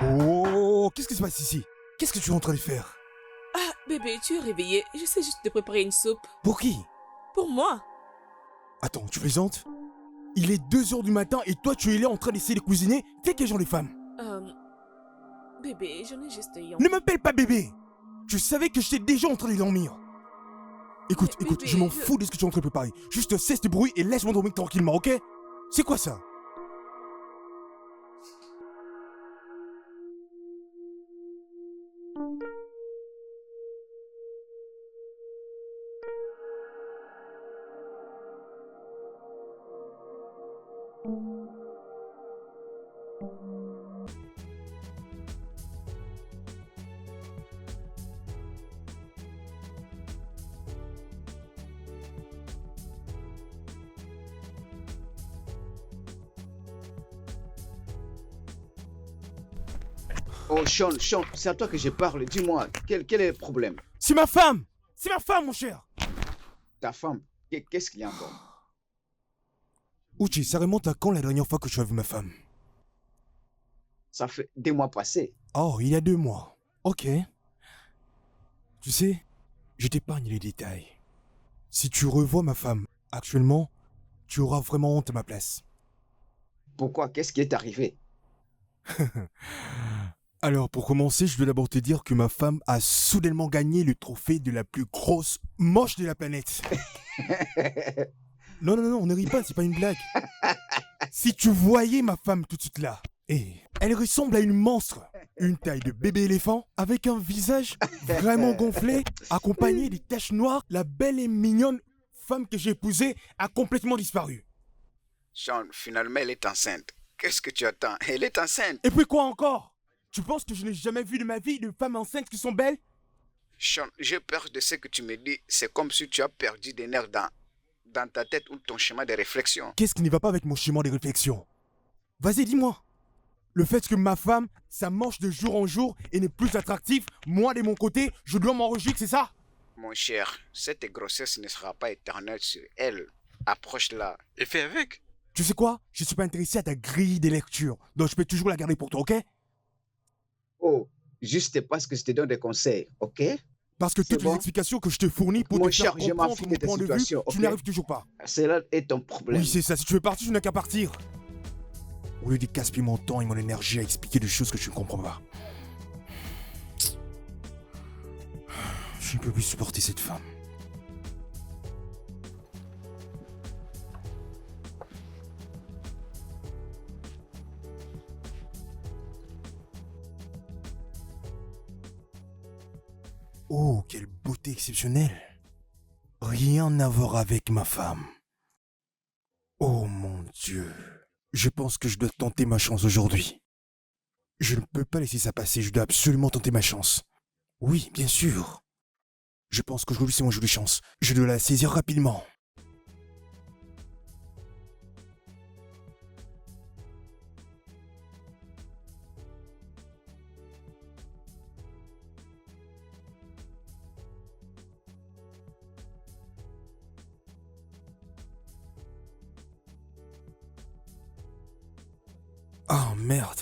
Oh, qu'est-ce qui se passe ici? Qu'est-ce que tu es en train de faire? Ah, bébé, tu es réveillé. J'essaie juste de préparer une soupe. Pour qui? Pour moi. Attends, tu plaisantes? Il est 2 heures du matin et toi tu es là en train d'essayer de cuisiner? T'es quel genre de femme? Bébé, j'en ai juste eu. Ne m'appelle pas bébé! Tu savais que j'étais déjà en train de dormir. Écoute, Mais écoute, bébé, je m'en je- fous de ce que tu es en train de préparer. Juste cesse de bruit et laisse-moi dormir tranquillement, ok? C'est quoi ça? Oh, Sean, Sean, c'est à toi que je parle. Dis-moi, quel est le problème? C'est ma femme! C'est ma femme, mon cher! Ta femme, qu'est-ce qu'il y a encore? Uchi, ça remonte à quand la dernière fois que tu as vu ma femme? Ça fait 2 mois passés. Oh, il y a 2 mois. Ok. Tu sais, je t'épargne les détails. Si tu revois ma femme actuellement, tu auras vraiment honte à ma place. Pourquoi? Qu'est-ce qui est arrivé? Alors, pour commencer, je dois d'abord te dire que ma femme a soudainement gagné le trophée de la plus grosse moche de la planète. Non, non, non, ne ris pas, c'est pas une blague. Si tu voyais ma femme tout de suite là, elle ressemble à une monstre. Une taille de bébé éléphant, avec un visage vraiment gonflé, accompagné des taches noires, la belle et mignonne femme que j'ai épousée a complètement disparu. Sean, finalement, elle est enceinte. Qu'est-ce que tu attends? Elle est enceinte. Et puis quoi encore? Tu penses que je n'ai jamais vu de ma vie de femmes enceintes qui sont belles? Sean, j'ai peur de ce que tu me dis. C'est comme si tu as perdu des nerfs dans ta tête ou ton schéma de réflexion. Qu'est-ce qui ne va pas avec mon schéma de réflexion? Vas-y, dis-moi. Le fait que ma femme, ça mange de jour en jour et n'est plus attractive, moi de mon côté, je dois m'en réjouir, c'est ça? Mon cher, cette grossesse ne sera pas éternelle sur elle. Approche-la. Et fais avec. Tu sais quoi? Je suis pas intéressé à ta grille des lectures, donc je peux toujours la garder pour toi, ok? Oh, juste parce que je te donne des conseils, ok? Parce que C'est toutes bon? les explications que je te fournis pour Mon te faire cher, je m'en comprendre fous mon de ta point de vue, situation, tu ok? n'y arrives toujours pas. Cela est ton problème. Oui, c'est ça. Si tu veux partir, tu n'as qu'à partir. Au lieu de gaspiller mon temps et mon énergie à expliquer des choses que tu ne comprends pas. Je ne peux plus supporter cette femme. Oh, quelle beauté exceptionnelle. Rien à voir avec ma femme. Oh mon Dieu. Je pense que je dois tenter ma chance aujourd'hui. Je ne peux pas laisser ça passer, je dois absolument tenter ma chance. Oui, bien sûr. Je pense qu'aujourd'hui c'est mon jour de chance. Je dois la saisir rapidement. Oh merde.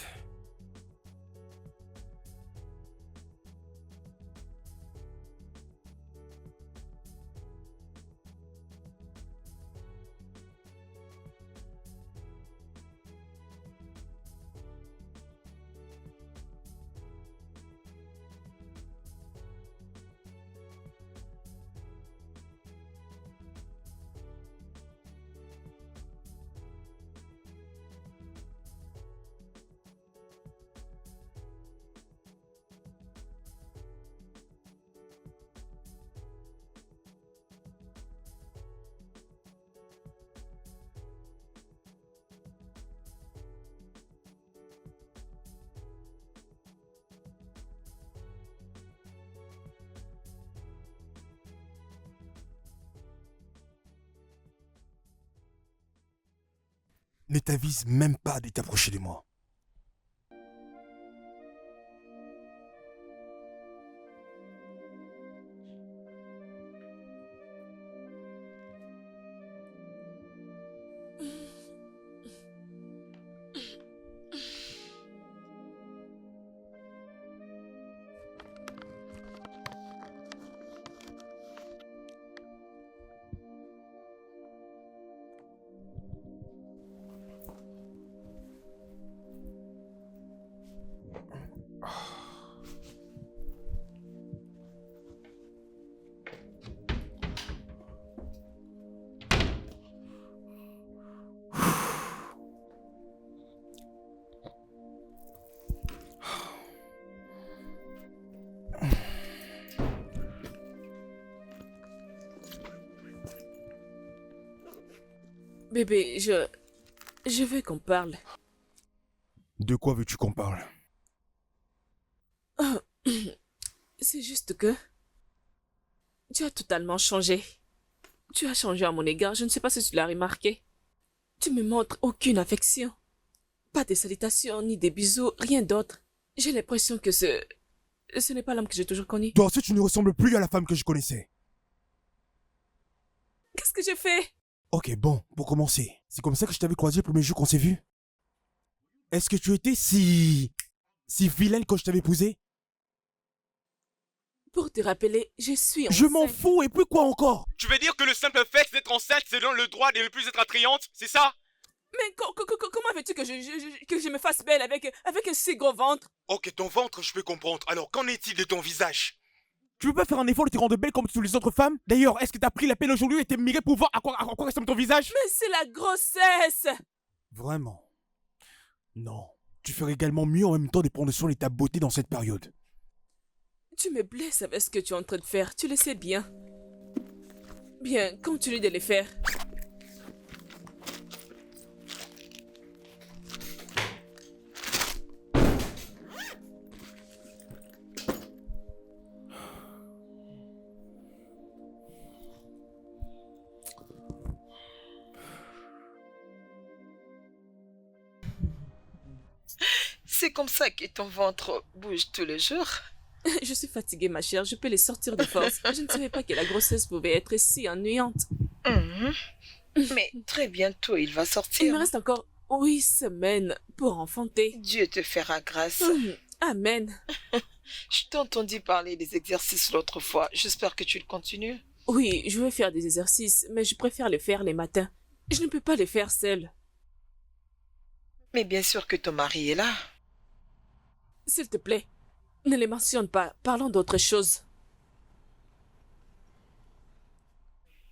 Ne t'avise même pas de t'approcher de moi. Bébé, je veux qu'on parle. De quoi veux-tu qu'on parle? Oh, c'est juste que tu as totalement changé. Tu as changé à mon égard, je ne sais pas si tu l'as remarqué. Tu me montres aucune affection. Pas de salutations, ni des bisous, rien d'autre. J'ai l'impression que ce n'est pas l'homme que j'ai toujours connu. Toi aussi, tu ne ressembles plus à la femme que je connaissais. Qu'est-ce que j'ai fait? Ok, bon, pour commencer, c'est comme ça que je t'avais croisé le premier jour qu'on s'est vu? Est-ce que tu étais si vilaine quand je t'avais épousé? Pour te rappeler, je suis enceinte. Je m'en fous, et puis quoi encore? Tu veux dire que le simple fait d'être enceinte, c'est dans le droit de ne plus être attrayante, c'est ça? Mais comment veux-tu que je me fasse belle avec un si gros ventre? Ok, ton ventre, je peux comprendre. Alors, qu'en est-il de ton visage? Tu veux pas faire un effort de te rendre belle comme toutes les autres femmes? D'ailleurs, est-ce que t'as pris la peine aujourd'hui et t'es miré pour voir à quoi ressemble ton visage? Mais c'est la grossesse! Vraiment? Non. Tu ferais également mieux en même temps de prendre soin de ta beauté dans cette période. Tu me blesses avec ce que tu es en train de faire, tu le sais bien. Bien, continue de le faire. C'est comme ça que ton ventre bouge tous les jours. Je suis fatiguée, ma chère, je peux les sortir de force. Je ne savais pas que la grossesse pouvait être si ennuyante. Mais très bientôt, il va Il sortir. me reste encore 8 semaines pour enfanter. Dieu te fera grâce. Amen. Je t'ai entendu parler des exercices l'autre fois. J'espère que tu le continues. Oui, je veux faire des exercices, mais je préfère les faire les matins. Je ne peux pas les faire seule. Mais bien sûr que ton mari est là. S'il te plaît, ne les mentionne pas. Parlons d'autre chose.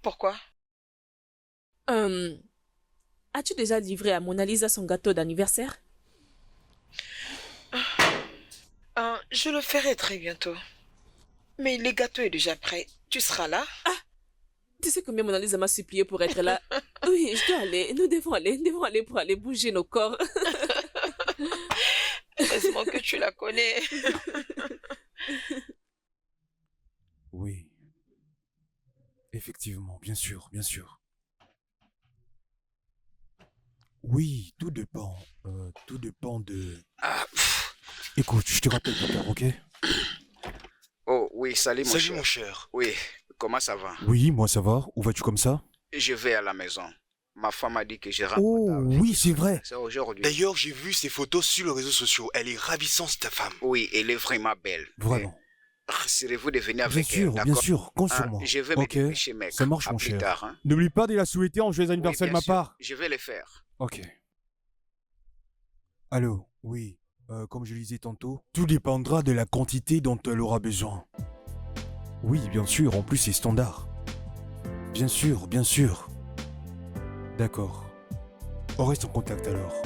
Pourquoi? As-tu déjà livré à Mona Lisa son gâteau d'anniversaire? Je le ferai très bientôt. Mais le gâteau est déjà prêt. Tu seras là? Tu sais combien Mona Lisa m'a supplié pour être là? Oui, je dois aller. Nous devons aller pour aller bouger nos corps. Heureusement que tu la connais. Oui. Effectivement, bien sûr, bien sûr. Oui, tout dépend. Tout dépend de... Écoute, je te rappelle plus tard, ok? Oh oui, salut mon Salut cher. mon cher. Oui, comment ça va? Oui, moi ça va. Où vas-tu comme ça? Je vais à la maison. Ma femme a dit que je rentre Oh, tard. oui, c'est vrai. C'est aujourd'hui. D'ailleurs, j'ai vu ses photos sur les réseaux sociaux. Elle est ravissante, ta femme. Oui, elle est vraiment belle. Vraiment. Rassurez-vous de venir Bien avec sûr, elle, bien d'accord? sûr. Compte sur Ah, moi. je vais me Ok, dépêcher, mec. ça marche, À mon plus cher. tard, hein. N'oublie pas de la souhaiter en joyeux Oui, anniversaire de bien ma sûr. part. Je vais le faire. Ok. Allô, oui. Comme je le disais tantôt, tout dépendra de la quantité dont elle aura besoin. Oui, bien sûr, en plus c'est standard. Bien sûr, bien sûr. D'accord. On reste en contact alors.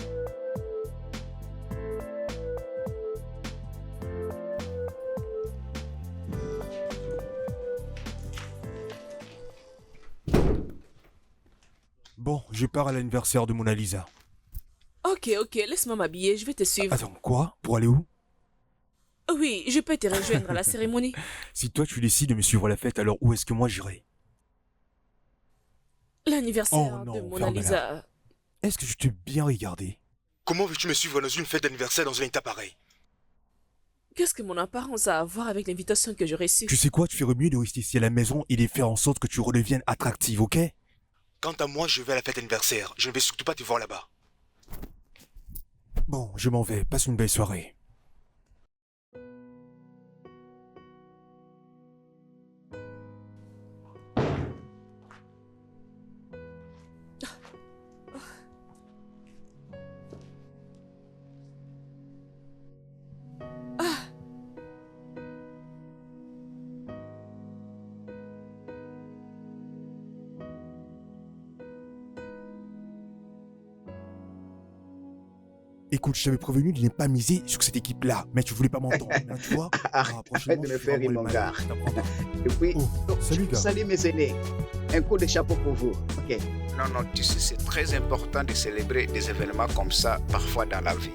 Bon, je pars à l'anniversaire de Mona Lisa. Ok, laisse-moi m'habiller, je vais te suivre. Attends, quoi? Pour aller où? Oui, je peux te rejoindre à la cérémonie. Si toi tu décides de me suivre à la fête, alors où est-ce que moi j'irai? L'anniversaire Oh non, de Mona ferme-la. Lisa. Est-ce que je t'ai bien regardé? Comment veux-tu me suivre dans une fête d'anniversaire dans un état pareil? Qu'est-ce que mon apparence a à voir avec l'invitation que j'ai reçue? Tu sais quoi, tu ferais mieux de rester ici à la maison et de faire en sorte que tu redeviennes attractive, ok? Quant à moi, je vais à la fête d'anniversaire. Je ne vais surtout pas te voir là-bas. Bon, je m'en vais, passe une belle soirée. Écoute, je t'avais prévenu de ne pas miser sur cette équipe-là, mais tu voulais pas m'entendre, hein, tu vois. Arrête de me faire rire, mon gars. Et puis, salut, gars. Salut mes aînés. Un coup de chapeau pour vous. Ok. Non, tu sais, c'est très important de célébrer des événements comme ça, parfois dans la vie.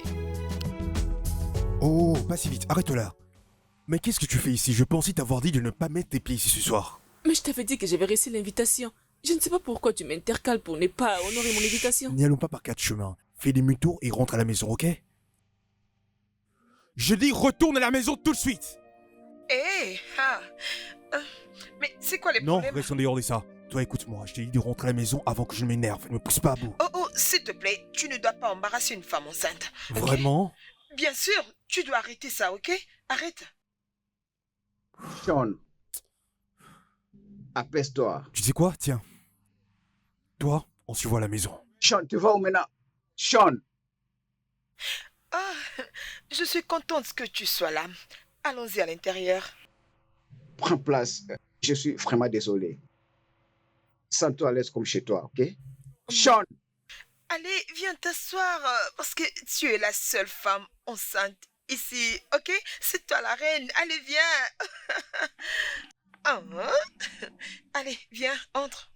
Oh, pas si vite, arrête là. Mais qu'est-ce que tu fais ici? Je pensais t'avoir dit de ne pas mettre tes pieds ici ce soir. Mais je t'avais dit que j'avais reçu l'invitation. Je ne sais pas pourquoi tu m'intercales pour ne pas honorer mon invitation. N'y allons pas par 4 chemins. Fais demi-tour et rentre à la maison, ok? Je dis retourne à la maison tout de suite. Mais c'est quoi les Non, problèmes? reste en dehors de ça. Toi, écoute-moi, je t'ai dit de rentrer à la maison avant que je ne m'énerve. Ne me pousse pas à bout. Oh, s'il te plaît, tu ne dois pas embarrasser une femme enceinte. Ok? Vraiment? Bien sûr, tu dois arrêter ça, ok? Arrête. Sean, apaise-toi. Tu sais quoi? Tiens. Toi, on se voit à la maison. Sean, tu vas où maintenant? Sean! Ah, je suis contente que tu sois là. Allons-y à l'intérieur. Prends place. Je suis vraiment désolé. Sens-toi à l'aise comme chez toi, ok? Sean! Allez, viens t'asseoir parce que tu es la seule femme enceinte ici, ok? C'est toi la reine. Allez, viens. Ah, hein? Allez, viens, entre.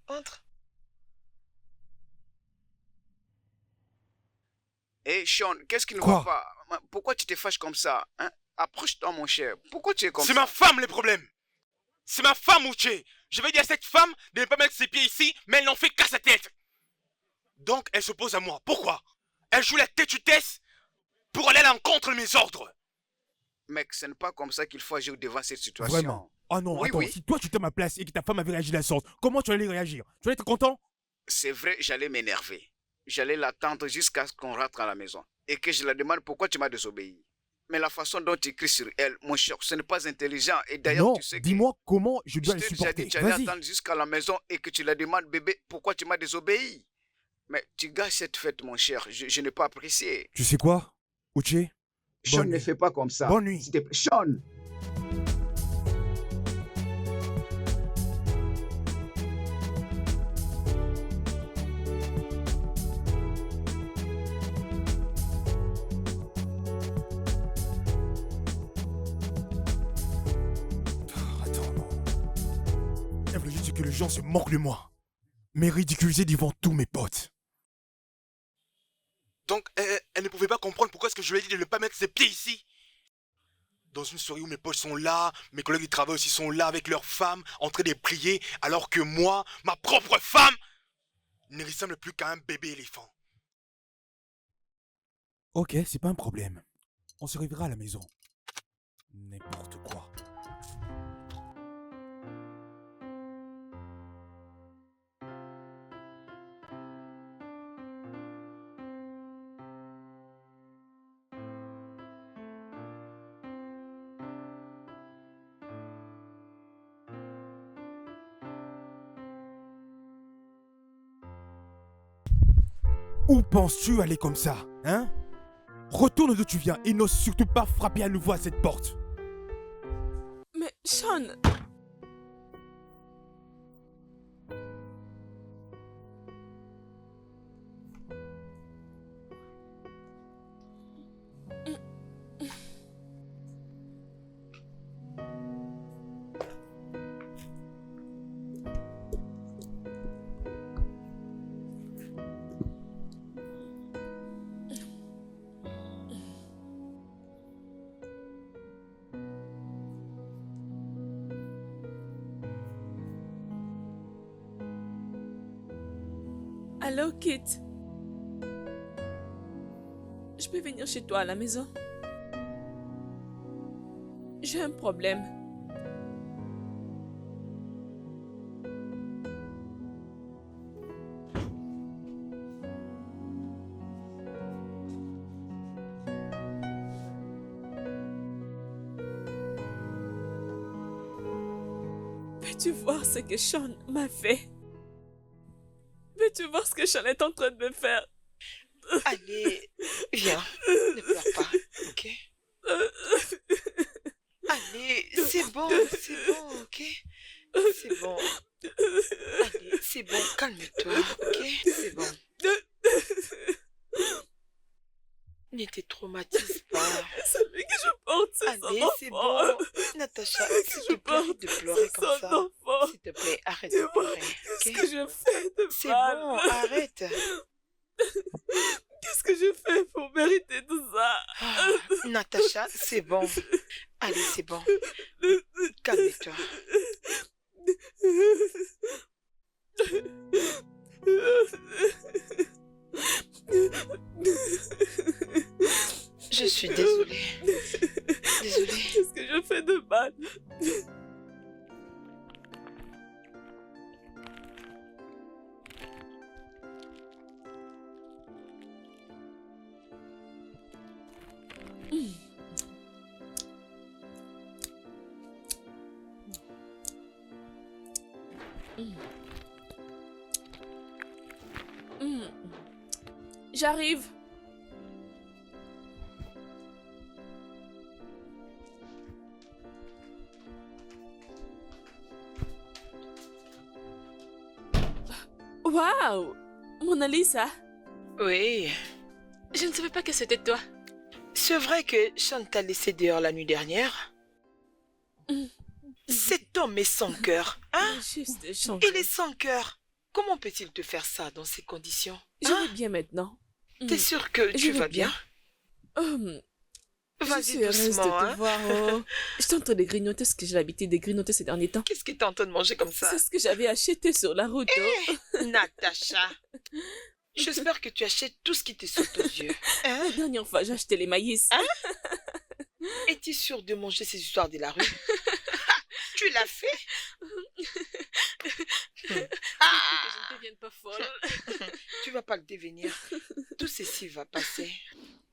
Hé, Sean, qu'est-ce qui ne Quoi? va pas? Pourquoi tu te fâches comme ça, hein? Approche-toi, mon cher. Pourquoi tu es comme ça? C'est ma femme le problème. C'est ma femme, Uche. Je vais dire à cette femme de ne pas mettre ses pieds ici, mais elle n'en fait qu'à sa tête. Donc elle s'oppose à moi. Pourquoi? Elle joue la têtutesse pour aller à l'encontre de mes ordres. Mec, ce n'est pas comme ça qu'il faut agir devant cette situation. Vraiment? Oh non, Oui, attends, oui. si toi tu étais à ma place et que ta femme avait réagi de la sorte, comment tu allais réagir? Tu allais être content? C'est vrai, j'allais m'énerver. J'allais l'attendre jusqu'à ce qu'on rentre à la maison. Et que je la demande pourquoi tu m'as désobéi. Mais la façon dont tu cries sur elle, mon cher, ce n'est pas intelligent. Et d'ailleurs, Non, tu sais que... dis-moi comment je dois Je le t'ai déjà dit, supporter. tu allais Vas-y. attendre jusqu'à la maison et que tu la demandes, bébé, pourquoi tu m'as désobéi. Mais tu gâches cette fête, mon cher. Je n'ai pas apprécié. Tu sais quoi, Uche? Sean, Bonne ne nuit. fais pas comme ça. Bonne nuit. S'il te plaît. Sean! Attends, non. Elle voulait juste que les gens se moquent de moi. Mais ridiculisé devant tous mes potes. Donc elle ne pouvait pas comprendre pourquoi est-ce que je lui ai dit de ne pas mettre ses pieds ici. Dans une soirée où mes potes sont là, mes collègues de travail aussi sont là avec leurs femmes, en train de prier, alors que moi, ma propre femme, ne ressemble plus qu'à un bébé éléphant. Ok, c'est pas un problème. On se reverra à la maison. N'importe quoi. Où penses-tu aller comme ça, hein? Retourne d'où tu viens et n'ose surtout pas frapper à nouveau à cette porte. Mais Sean, allô Kit. Je peux venir chez toi à la maison? J'ai un problème. Peux-tu voir ce que Sean m'a fait? Peux-tu voir ce que Sean est en train de me faire? Allez, viens. Ne pleure pas, ok? Allez, c'est bon, ok? C'est bon. Allez, c'est bon, calme-toi, ok? C'est bon. Ne te traumatise pas. Celui que je porte, c'est son Allez, c'est enfant. bon. Natacha, Celui que s'il je te plaît, arrête porte, de pleurer c'est comme son ça. enfant. S'il te plaît, arrête de Dis-moi, pleurer. qu'est-ce Ok? que je fais de C'est mal? bon, arrête. Qu'est-ce que je fais pour mériter tout ça? Ah, Natacha, c'est bon. Allez, c'est bon. Calme-toi. Je suis désolée. Désolée. Qu'est-ce que je fais de mal? J'arrive. Waouh! Mon Alissa, Oui. Je ne savais pas que c'était toi. C'est vrai que Sean t'a laissé dehors la nuit dernière? Cet homme est sans cœur, hein? juste changer. Il est sans cœur. Comment peut-il te faire ça dans ces conditions? Je vais bien maintenant. T'es sûr que Je tu vais vas bien? Je Vas-y suis heureuse de doucement, te hein? voir. Oh. J'étais en train de grignoter ce que j'ai l'habitude de grignoter ces derniers temps. Qu'est-ce que t'es en train de manger comme ça? C'est ce que j'avais acheté sur la route. Oh. Natacha, j'espère que tu achètes tout ce qui te saute aux yeux. Hein? La dernière fois, j'ai acheté les maïs. Es-tu sûr de manger ces histoires de la rue? Tu l'as fait? Que je ne devienne pas folle. Tu vas pas le devenir. Tout ceci va passer.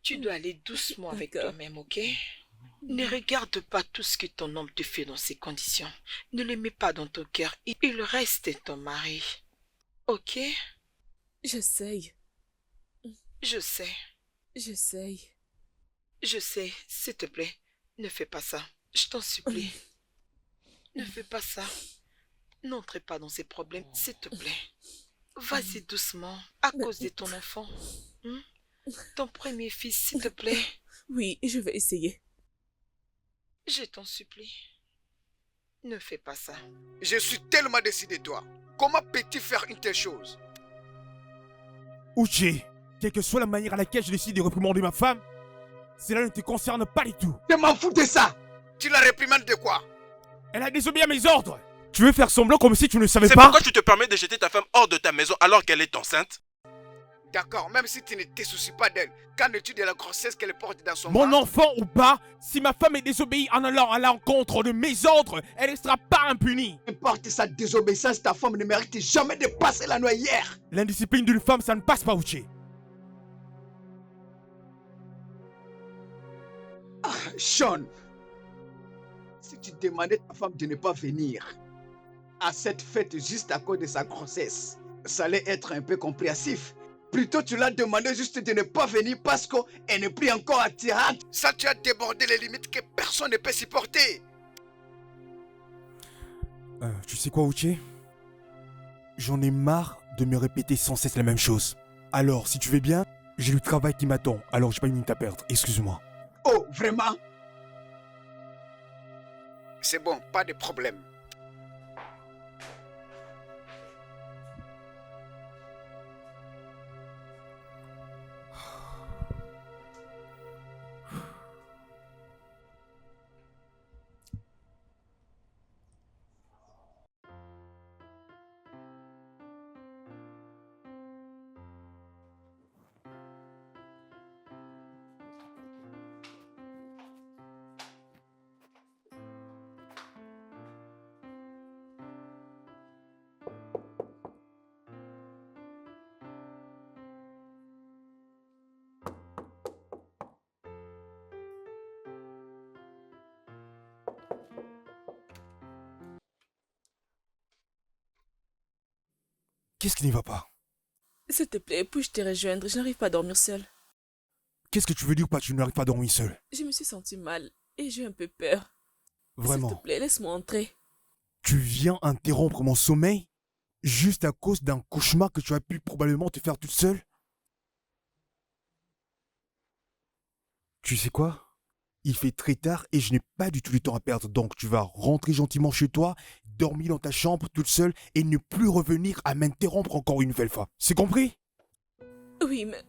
Tu dois aller doucement avec D'accord. toi-même, ok? Ne regarde pas tout ce que ton homme te fait dans ces conditions. Ne le mets pas dans ton cœur. Il reste ton mari. Ok? J'essaye. Je sais. J'essaye. Je sais. S'il te plaît, ne fais pas ça. Je t'en supplie. Ne fais pas ça. N'entre pas dans ces problèmes, s'il te plaît. Vas-y doucement, à cause de ton enfant. Hein? Ton premier fils, s'il te plaît. Oui, je vais essayer. Je t'en supplie. Ne fais pas ça. Je suis tellement décidé, toi. Comment peux-tu faire une telle chose? Uche, quelle que soit la manière à laquelle je décide de réprimander ma femme, cela ne te concerne pas du tout. Je m'en fous de ça. Tu la réprimandes de quoi? Elle a désobéi à mes ordres. Tu veux faire semblant comme si tu ne savais C'est pas? pourquoi tu te permets de jeter ta femme hors de ta maison alors qu'elle est enceinte? D'accord, même si tu ne te soucies pas d'elle, qu'en es-tu de la grossesse qu'elle porte dans son Mon ventre? enfant ou pas, si ma femme est désobéie en allant à l'encontre de mes ordres, elle ne sera pas impunie. Importe sa désobéissance, ta femme ne mérite jamais de passer la noyère. L'indiscipline d'une femme, ça ne passe pas, Uche. Sean, si tu demandais à ta femme de ne pas venir à cette fête juste à cause de sa grossesse, ça allait être un peu compréhensif. Plutôt tu l'as demandé juste de ne pas venir parce qu'elle n'est plus encore attirante. Ça, tu as débordé les limites que personne ne peut supporter. Tu sais quoi, Uche? J'en ai marre de me répéter sans cesse la même chose. Alors, si tu veux bien, j'ai du travail qui m'attend, alors j'ai pas une minute à perdre, excuse-moi. Oh, vraiment? C'est bon, pas de problème. Qu'est-ce qui n'y va pas? S'il te plaît, puis-je te rejoindre? Je n'arrive pas à dormir seule. Qu'est-ce que tu veux dire par tu n'arrives pas à dormir seul? Je me suis sentie mal et j'ai un peu peur. S'il te Vraiment? plaît, laisse-moi entrer. Tu viens interrompre mon sommeil juste à cause d'un cauchemar que tu as pu probablement te faire toute seule? Tu sais quoi? Il fait très tard et je n'ai pas du tout du temps à perdre. Donc tu vas rentrer gentiment chez toi, dormir dans ta chambre toute seule et ne plus revenir à m'interrompre encore une nouvelle fois. C'est compris? Oui, mais...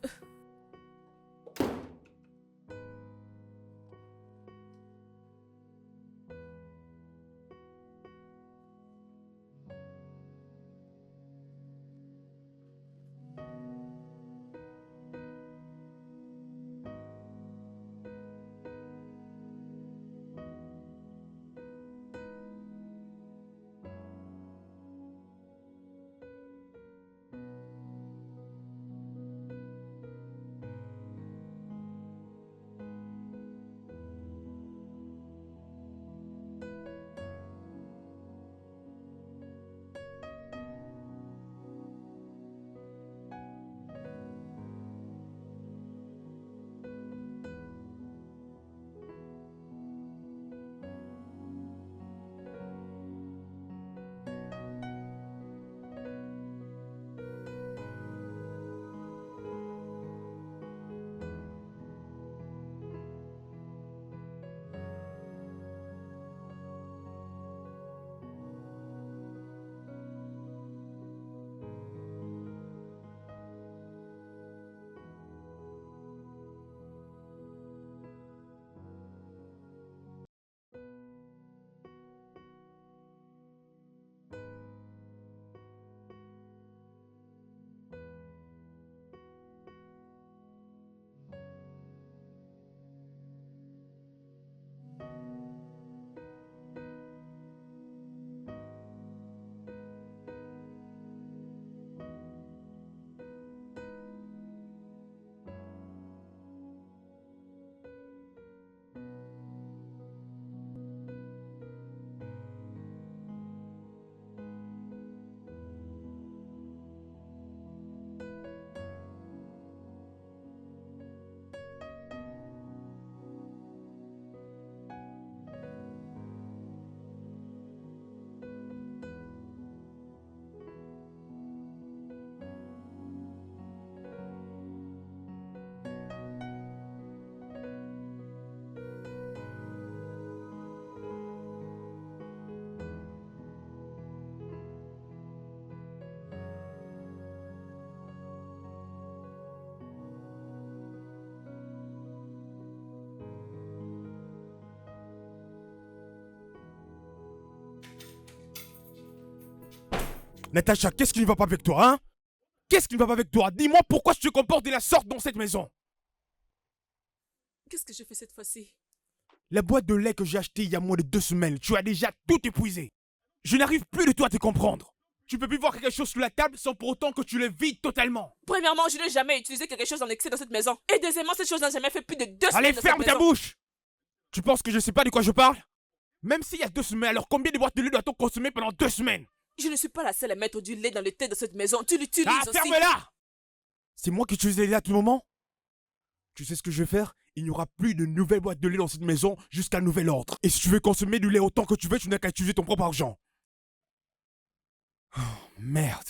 Natacha, qu'est-ce qui ne va pas avec toi, hein? Qu'est-ce qui ne va pas avec toi? Dis-moi pourquoi tu te comportes de la sorte dans cette maison. Qu'est-ce que je fais cette fois-ci? La boîte de lait que j'ai achetée il y a moins de 2 semaines, tu as déjà tout épuisé. Je n'arrive plus de toi à te comprendre. Tu peux plus voir quelque chose sur la table sans pour autant que tu le vides totalement. Premièrement, je n'ai jamais utilisé quelque chose en excès dans cette maison. Et deuxièmement, cette chose n'a jamais fait plus de 2 semaines Allez, dans ferme cette ta maison. bouche! Tu penses que je sais pas de quoi je parle? Même s'il y a 2 semaines, alors combien de boîtes de lait doit-on consommer pendant 2 semaines? Je ne suis pas la seule à mettre du lait dans le thé de cette maison. Tu l'utilises Ah, aussi. ferme-la! C'est moi qui utilise les lait à tout moment? Tu sais ce que je vais faire? Il n'y aura plus de nouvelles boîtes de lait dans cette maison jusqu'à nouvel ordre. Et si tu veux consommer du lait autant que tu veux, tu n'as qu'à utiliser ton propre argent. Oh, merde.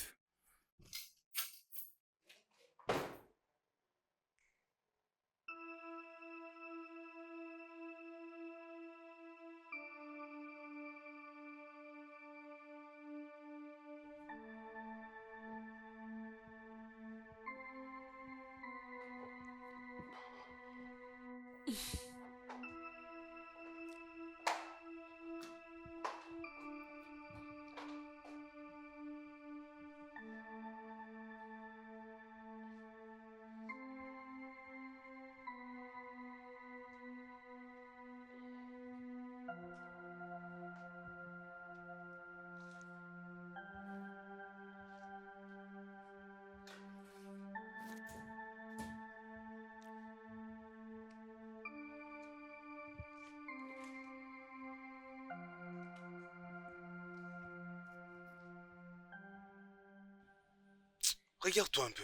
Regarde-toi un peu.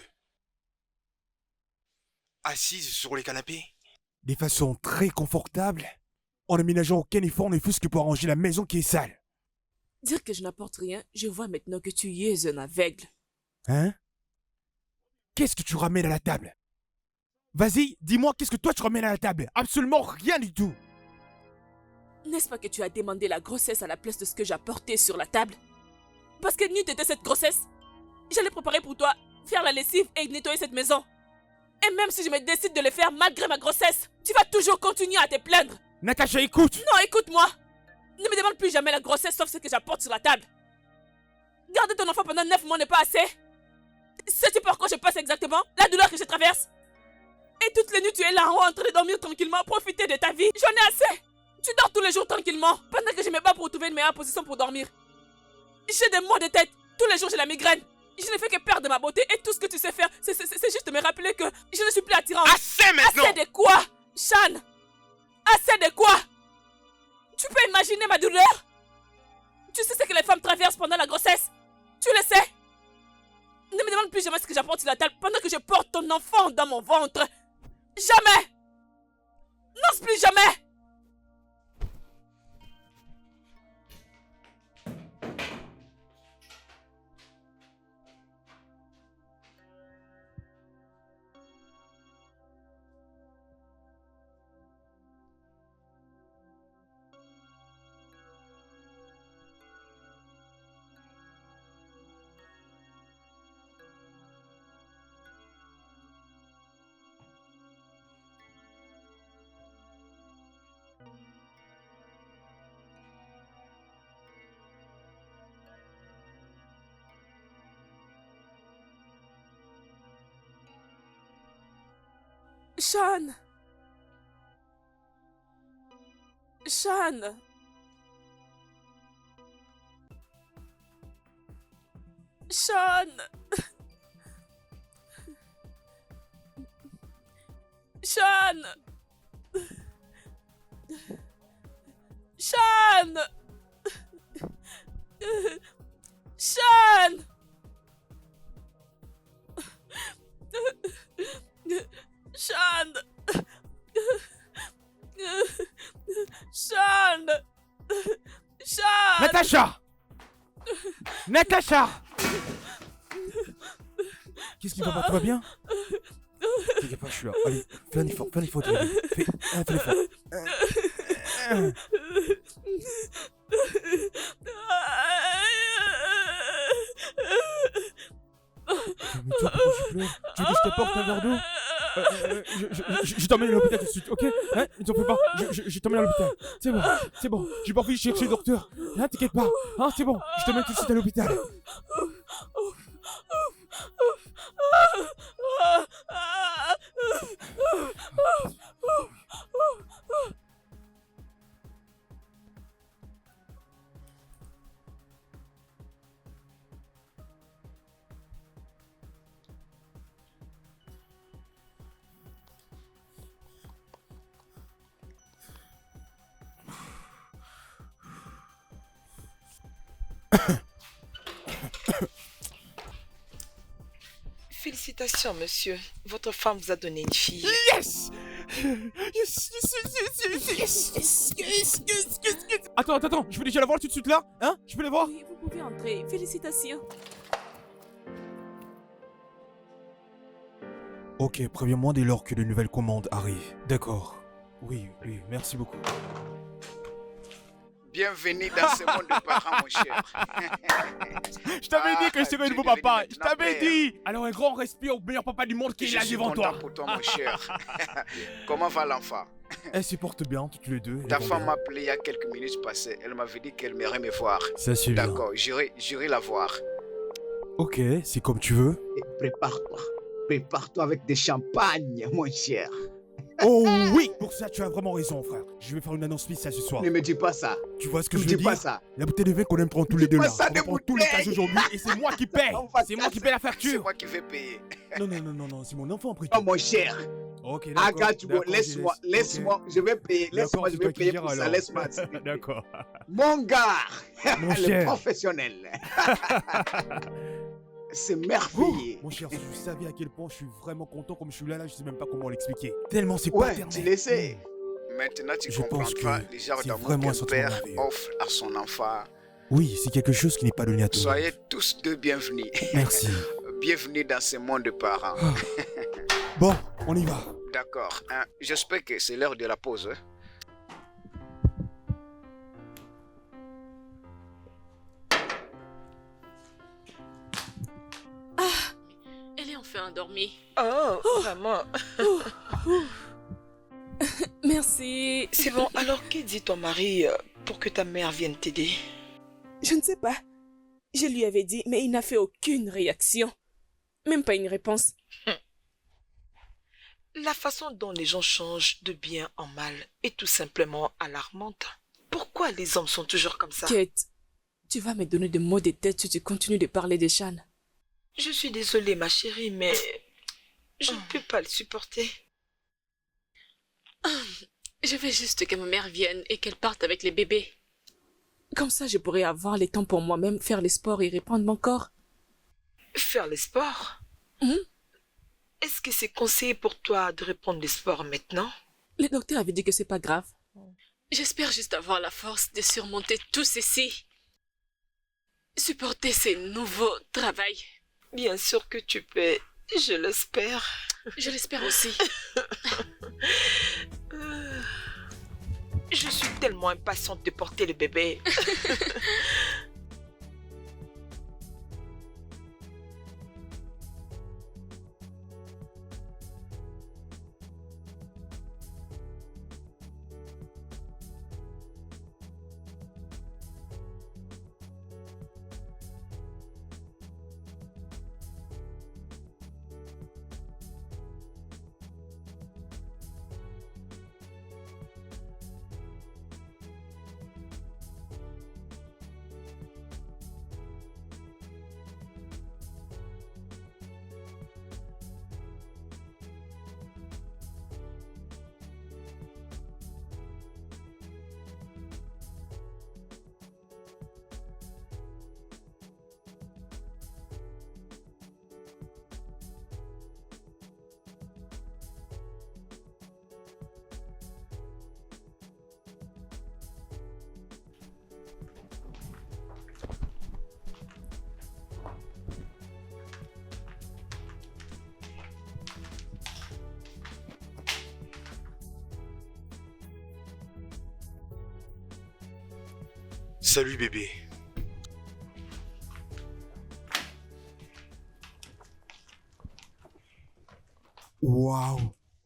Assise sur les canapés. De façon très confortable, en ne ménageant aucun effort ne fût-ce que pour arranger la maison qui est sale. Dire que je n'apporte rien, je vois maintenant que tu es un aveugle. Hein? Qu'est-ce que tu ramènes à la table? Vas-y, dis-moi qu'est-ce que toi tu ramènes à la table. Absolument rien du tout. N'est-ce pas que tu as demandé la grossesse à la place de ce que j'ai apporté sur la table? Parce que nulle était cette grossesse. J'allais préparer pour toi, faire la lessive et nettoyer cette maison. Et même si je me décide de le faire malgré ma grossesse, tu vas toujours continuer à te plaindre. Natacha, écoute. Non, écoute-moi. Ne me demande plus jamais la grossesse sauf ce que j'apporte sur la table. Garder ton enfant pendant 9 mois n'est pas assez. Sais-tu par quoi je passe exactement? La douleur que je traverse. Et toutes les nuits tu es là en haut en train de dormir tranquillement, profiter de ta vie. J'en ai assez. Tu dors tous les jours tranquillement, pendant que je me bats pour trouver une meilleure position pour dormir. J'ai des maux de tête. Tous les jours j'ai la migraine. Je ne fais que perdre ma beauté et tout ce que tu sais faire, c'est juste me rappeler que je ne suis plus attirant. Assez maintenant! Assez de quoi, Sean? Assez de quoi? Tu peux imaginer ma douleur? Tu sais ce que les femmes traversent pendant la grossesse? Tu le sais? Ne me demande plus jamais ce que j'apporte sur la table pendant que je porte ton enfant dans mon ventre. Jamais! N'ose plus jamais! Sean! Sean! Sean! Sean! Sean! Sean! Sean! Sean! Sean! Natacha! Natacha! Qu'est-ce qui va pas? Tout va bien? T'inquiète pas, je suis là. Allez, fais un effort, fais l'effort. Mais toi, pourquoi tu pleures? Tu veux que je t'apporte un verre d'eau? Je t'emmène à l'hôpital tout de suite, ok? Hein? Ne t'en fais pas, je t'emmène à l'hôpital. C'est bon, j'ai pas envie de chercher le docteur. Hein, t'inquiète pas, hein, c'est bon, je t'emmène tout de suite à l'hôpital. Félicitations, monsieur. Votre femme vous a donné une fille. Yes! Attends, je peux déjà la voir tout de suite là? Hein? Je peux la voir? Oui, vous pouvez entrer. Félicitations. Ok, préviens-moi dès lors que de nouvelles commandes arrivent. D'accord. Oui, merci beaucoup. Bienvenue dans ce monde de parents, mon cher. Je t'avais dit que je serais un nouveau papa. Je t'avais père. dit. Alors un grand respect au meilleur papa du monde qui est Je là suis devant content toi. pour toi, mon cher. Comment va l'enfant? Elle se porte bien, toutes les deux. Ta femme m'a appelé il y a quelques minutes passées. Elle m'avait dit qu'elle aimerait me voir. Ça c'est bien. D'accord, j'irai la voir. Ok, c'est comme tu veux. Et prépare-toi. Prépare-toi avec des champagnes, mon cher. Oh oui, pour ça tu as vraiment raison, frère. Je vais faire une annonce spéciale ce soir. Ne me dis pas ça. Tu vois ce que Ne je me veux dis pas dire? ça. La bouteille de vin qu'on aime prendre tous les deux pas là. ça, On des va prendre tous les bouteilles. cases aujourd'hui et c'est moi qui paye. On va C'est moi qui paye la C'est facture. moi qui vais payer. Non, c'est mon enfant après Oh, tout. mon cher. Ok, d'accord. Agathe, laisse-moi. Laisse-moi. Je vais payer. Laisse-moi, je vais payer pour ça. Laisse-moi. s'il te plaît. D'accord. Mon gars. Mon Le cher. professionnel. C'est merveilleux. Mon cher, si je savais à quel point je suis vraiment content comme je suis là, je sais même pas comment l'expliquer. Tellement c'est Ouais, paternel. tu le sais. Maintenant, tu Je pense comprendras que les genres c'est d'amour vraiment un qu'un sentiment père merveilleux. offre à son enfant. Oui, c'est quelque chose qui n'est pas donné à tout le monde. Soyez tous deux bienvenus. Merci. Bienvenue dans ce monde de parents. Bon, on y va. D'accord. Hein, j'espère que c'est l'heure de la pause. Hein. Elle est enfin endormie. Oh, vraiment. Merci. C'est bon, alors que dit ton mari pour que ta mère vienne t'aider? Je ne sais pas. Je lui avais dit, mais il n'a fait aucune réaction. Même pas une réponse. La façon dont les gens changent de bien en mal est tout simplement alarmante. Pourquoi les hommes sont toujours comme ça? Kate, tu vas me donner des mots de tête si tu continues de parler de Shan. Je suis désolée, ma chérie, mais je ne peux pas le supporter. Je veux juste que ma mère vienne et qu'elle parte avec les bébés. Comme ça, je pourrais avoir le temps pour moi-même, faire le sport et reprendre mon corps. Faire le sport? Est-ce que c'est conseillé pour toi de reprendre le sport maintenant? Le docteur avait dit que c'est pas grave. J'espère juste avoir la force de surmonter tout ceci. Supporter ces nouveaux travails. Bien sûr que tu peux, je l'espère. Je l'espère aussi. Je suis tellement impatiente de porter le bébé. Salut bébé. Waouh,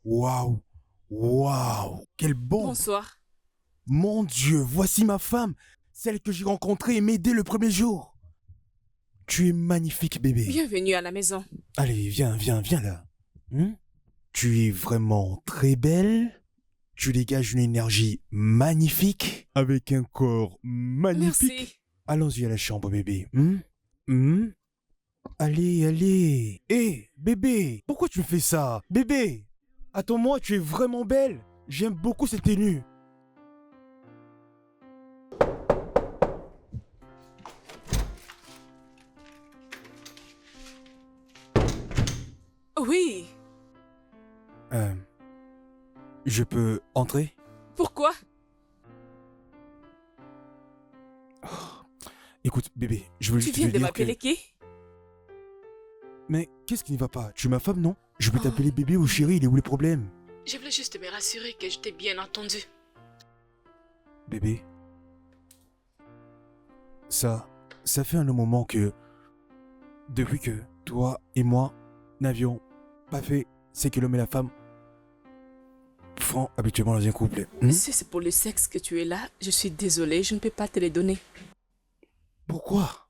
waouh, waouh, quelle bombe! Bonsoir. Mon Dieu, voici ma femme, celle que j'ai rencontrée et m'aider le premier jour. Tu es magnifique, bébé. Bienvenue à la maison. Allez, viens, viens, viens là. Tu es vraiment très belle. Tu dégages une énergie magnifique, avec un corps magnifique. Merci. Allons-y à la chambre, bébé. Allez, allez. Hé, bébé, pourquoi tu me fais ça? Bébé, attends-moi, tu es vraiment belle. J'aime beaucoup cette tenue. Oui. Je peux entrer? Pourquoi? Écoute, bébé, je veux Tu juste te viens de dire m'appeler que... qui? Mais qu'est-ce qui ne va pas? Tu es ma femme, non? Je peux Oh. t'appeler bébé ou chérie, il est où le problème? Je voulais juste me rassurer que je t'ai bien entendu. Bébé, ça fait un long moment que... Depuis que toi et moi n'avions pas fait ce que l'homme et la femme font habituellement dans un couple. Si c'est pour le sexe que tu es là, je suis désolée, je ne peux pas te les donner. Pourquoi?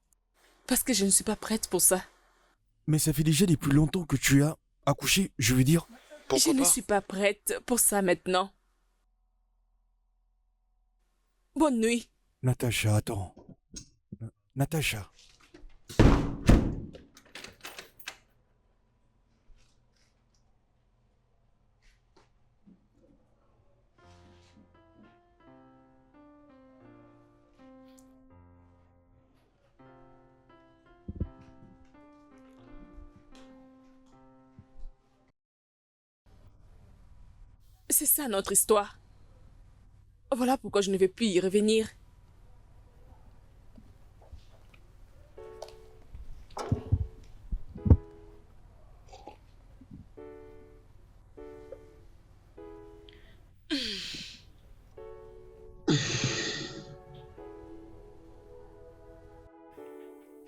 Parce que je ne suis pas prête pour ça. Mais ça fait déjà depuis longtemps que tu as accouché, je veux dire. Je ne suis pas prête pour ça maintenant. Bonne nuit. Natacha, attends. Natacha. C'est ça notre histoire. Voilà pourquoi je ne vais plus y revenir.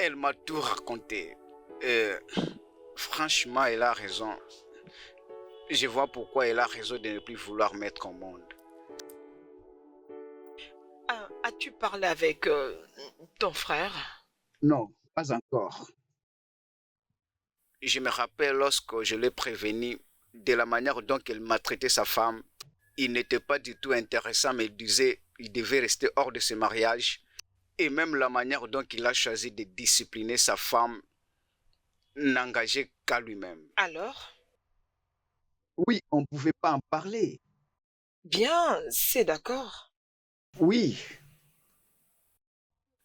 Elle m'a tout raconté. Franchement, elle a raison. Je vois pourquoi elle a raison de ne plus vouloir mettre au monde. As-tu parlé avec ton frère? Non, pas encore. Je me rappelle lorsque je l'ai prévenu de la manière dont elle m'a traité sa femme. Il n'était pas du tout intéressant, mais il disait qu'il devait rester hors de ce mariage. Et même la manière dont il a choisi de discipliner sa femme n'engageait qu'à lui-même. Alors? Oui, on ne pouvait pas en parler. Bien, c'est d'accord. Oui.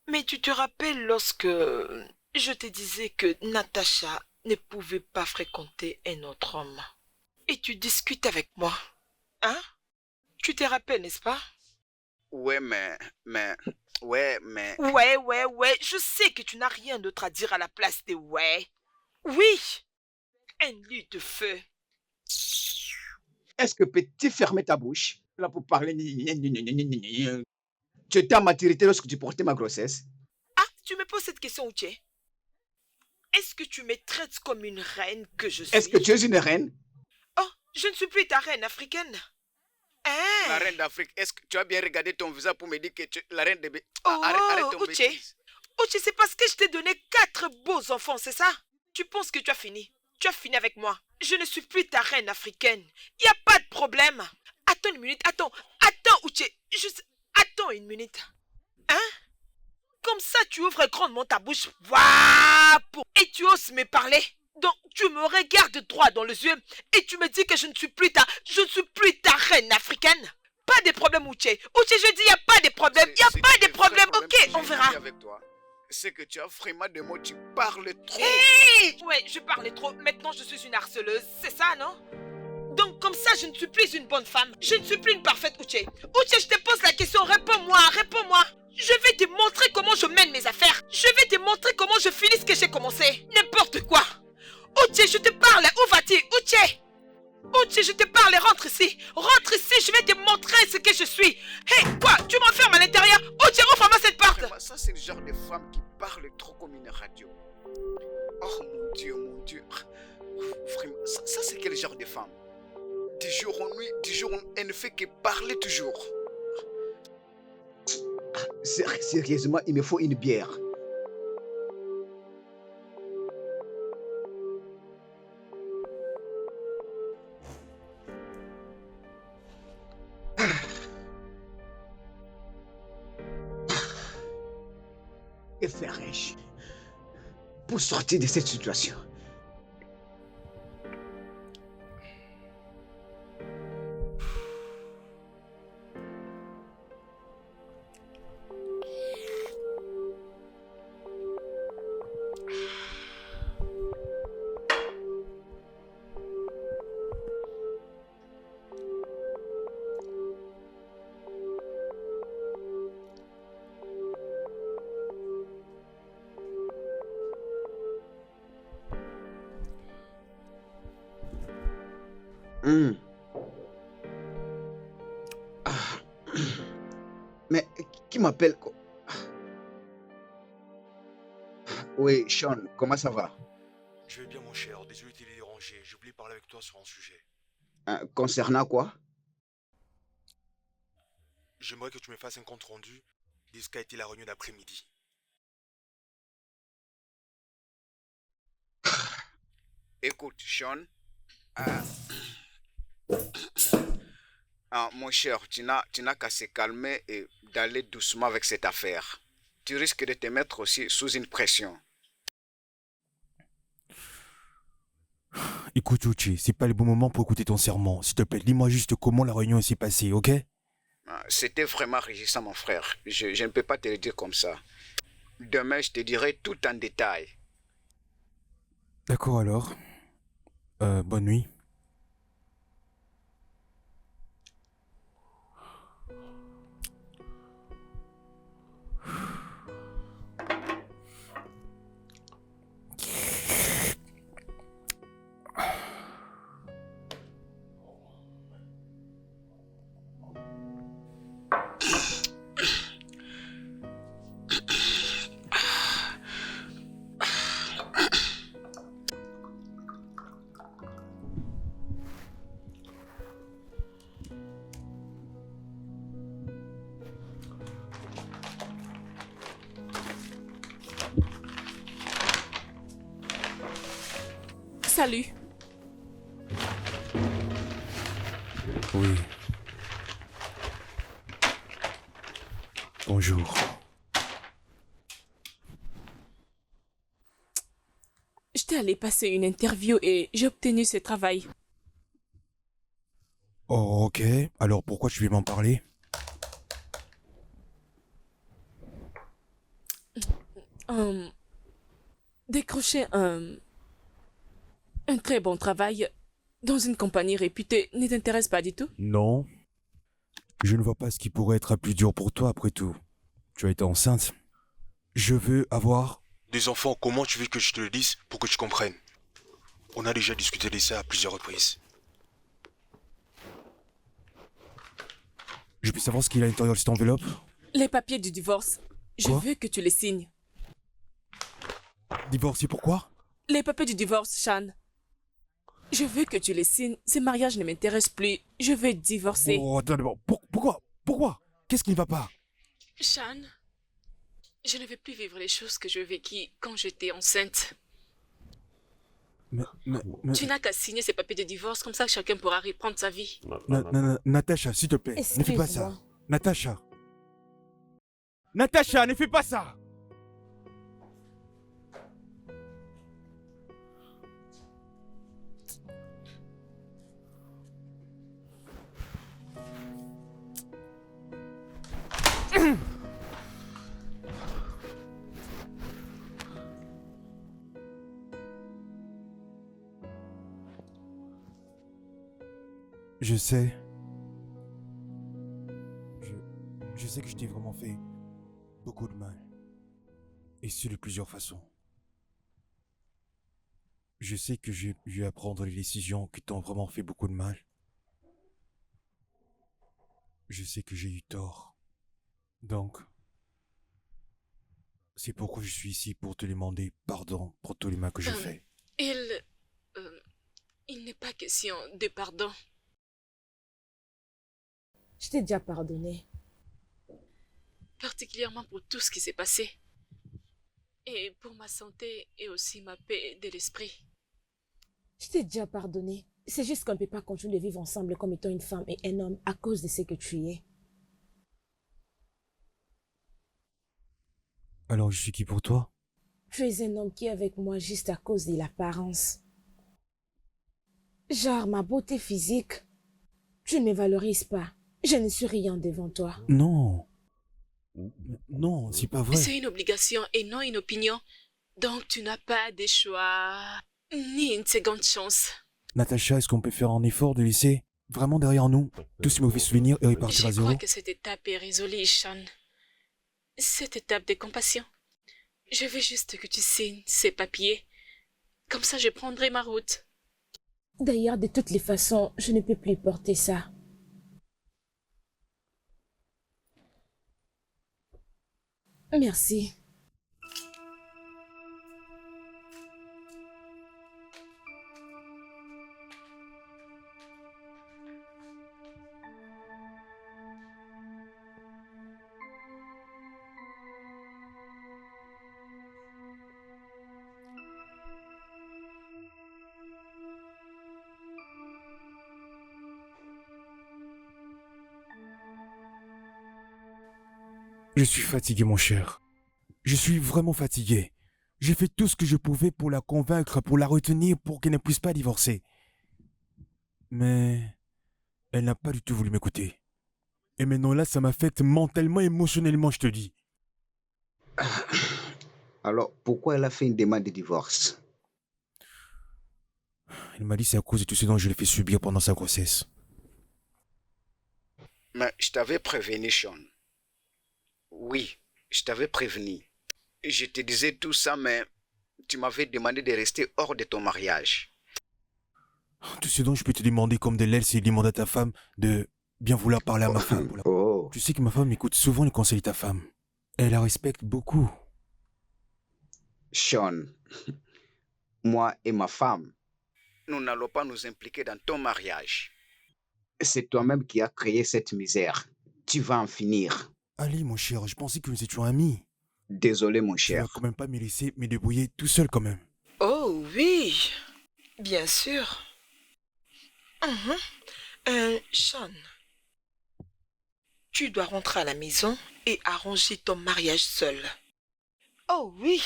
Mais tu te rappelles lorsque je te disais que Natacha ne pouvait pas fréquenter un autre homme? Et tu discutes avec moi, hein? Tu te rappelles, n'est-ce pas? Ouais, mais... Ouais, Je sais que tu n'as rien d'autre à dire à la place de ouais. Oui, un lit de feu. Est-ce que peux-tu fermer ta bouche là pour parler? Tu étais en maturité lorsque tu portais ma grossesse. Ah, tu me poses cette question, Uche? Est-ce que tu me traites comme une reine que je suis? Est-ce que tu es une reine? Oh, je ne suis plus ta reine africaine. Hein? La reine d'Afrique, est-ce que tu as bien regardé ton visage pour me dire que tu es la reine de... Oh, arrête ton Uche. bêtise. Uche, c'est parce que je t'ai donné 4 beaux enfants, c'est ça? Tu penses que tu as fini? Tu as fini avec moi. Je ne suis plus ta reine africaine. Il n'y a pas de problème. Attends une minute, attends, Uche. Attends une minute. Hein? Comme ça, tu ouvres grandement ta bouche. Et tu oses me parler. Donc, tu me regardes droit dans les yeux et tu me dis que je ne suis plus ta reine africaine. Pas de problème, Uche. Uche, je dis, il n'y a pas de problème. Il n'y a pas de problème. Ok, on verra. Avec toi, c'est que tu as vraiment des mots, tu parles trop. Hey! Ouais, je parlais trop. Maintenant, je suis une harceleuse. C'est ça, non? Donc, comme ça, je ne suis plus une bonne femme. Je ne suis plus une parfaite Uche. Uche, je te pose la question. Réponds-moi. Je vais te montrer comment je mène mes affaires. Je vais te montrer comment je finis ce que j'ai commencé. N'importe quoi. Uche, je te parle. Où vas-tu? Uche, je te parle. Rentre ici, je vais te montrer ce que je suis. Hé, quoi? Tu m'enfermes à l'intérieur? Uche, ouvre-moi cette porte. Vraiment, ça, c'est le genre de femme qui parle trop comme une radio. Oh mon Dieu. Vraiment, ça c'est quel genre de femme? Du jour en nuit, elle ne fait que parler toujours. Sérieusement, il me faut une bière. Que ferais-je pour sortir de cette situation? Mais qui m'appelle? Oui, Sean, comment ça va? Je vais bien, mon cher. Désolé de te déranger. J'ai oublié de parler avec toi sur un sujet. Concernant quoi? J'aimerais que tu me fasses un compte rendu de ce qu'a été la réunion d'après-midi. Écoute, Sean. Mon cher, tu n'as qu'à se calmer et d'aller doucement avec cette affaire. Tu risques de te mettre aussi sous une pression. Écoute, Uche, c'est pas le bon moment pour écouter ton serment. S'il te plaît, dis-moi juste comment la réunion s'est passée, ok? C'était vraiment régissant, mon frère. Je ne peux pas te le dire comme ça. Demain, je te dirai tout en détail. D'accord alors. Bonne nuit. Salut. Oui. Bonjour. J'étais allée passer une interview et j'ai obtenu ce travail. Oh, ok. Alors pourquoi tu veux m'en parler? Décrocher un très bon travail dans une compagnie réputée ne t'intéresse pas du tout? Non. Je ne vois pas ce qui pourrait être plus dur pour toi après tout. Tu as été enceinte. Je veux avoir... Des enfants, comment tu veux que je te le dise pour que tu comprennes? On a déjà discuté de ça à plusieurs reprises. Je peux savoir ce qu'il y a à l'intérieur de cette enveloppe? Les papiers du divorce. Je Quoi? veux que tu les signes. Divorcé pourquoi? Les papiers du divorce, Sean. Je veux que tu les signes. Ce mariage ne m'intéresse plus. Je veux divorcer. Oh, attends d'abord. Pourquoi? Qu'est-ce qui ne va pas? Sean, je ne veux plus vivre les choses que je vécues quand j'étais enceinte. Mais... Tu n'as qu'à signer ces papiers de divorce, comme ça chacun pourra reprendre sa vie. Natacha, s'il te plaît, ne fais pas ça. Natacha. Natacha, ne fais pas ça. Je sais. Je sais que je t'ai vraiment fait beaucoup de mal. Et ce de plusieurs façons. Je sais que j'ai eu à prendre les décisions qui t'ont vraiment fait beaucoup de mal. Je sais que j'ai eu tort. Donc, c'est pourquoi je suis ici pour te demander pardon pour tous les mal que j'ai fait. Il n'est pas question de pardon. Je t'ai déjà pardonné. Particulièrement pour tout ce qui s'est passé. Et pour ma santé et aussi ma paix de l'esprit. Je t'ai déjà pardonné. C'est juste qu'on ne peut pas continuer de vivre ensemble comme étant une femme et un homme à cause de ce que tu es. Alors je suis qui pour toi? Tu es un homme qui est avec moi juste à cause de l'apparence. Genre ma beauté physique. Tu ne me valorises pas. Je ne suis rien devant toi. Non. Non, c'est pas vrai. C'est une obligation et non une opinion. Donc tu n'as pas de choix, ni une seconde chance. Natacha, est-ce qu'on peut faire un effort de laisser vraiment derrière nous tous ces mauvais souvenirs et repartir à Je zéro? crois que cette étape est résolue, Sean. Cette étape de compassion. Je veux juste que tu signes ces papiers. Comme ça, je prendrai ma route. D'ailleurs, de toutes les façons, je ne peux plus porter ça. Merci. Je suis fatigué, mon cher. Je suis vraiment fatigué. J'ai fait tout ce que je pouvais pour la convaincre, pour la retenir, pour qu'elle ne puisse pas divorcer. Mais elle n'a pas du tout voulu m'écouter. Et maintenant là, ça m'affecte mentalement, émotionnellement, je te dis. Alors, pourquoi elle a fait une demande de divorce? Elle m'a dit c'est à cause de tout ce dont je l'ai fait subir pendant sa grossesse. Mais je t'avais prévenu, Sean. Oui, je t'avais prévenu. Je te disais tout ça, mais tu m'avais demandé de rester hors de ton mariage. Tout ce dont je peux te demander comme de l'aile, c'est de demander à ta femme de bien vouloir parler à ma femme. Oh. Tu sais que ma femme écoute souvent les conseils de ta femme. Elle la respecte beaucoup. Sean, moi et ma femme, Nous n'allons pas nous impliquer dans ton mariage. c'est toi-même qui as créé cette misère. Tu vas en finir. Ali, mon cher, je pensais que nous étions amis. Désolé, mon Je ne cher. vais quand même pas me laisser me débrouiller tout seul quand même. Oh oui, Bien sûr. Sean, tu dois rentrer à la maison et arranger ton mariage seul. Oh oui,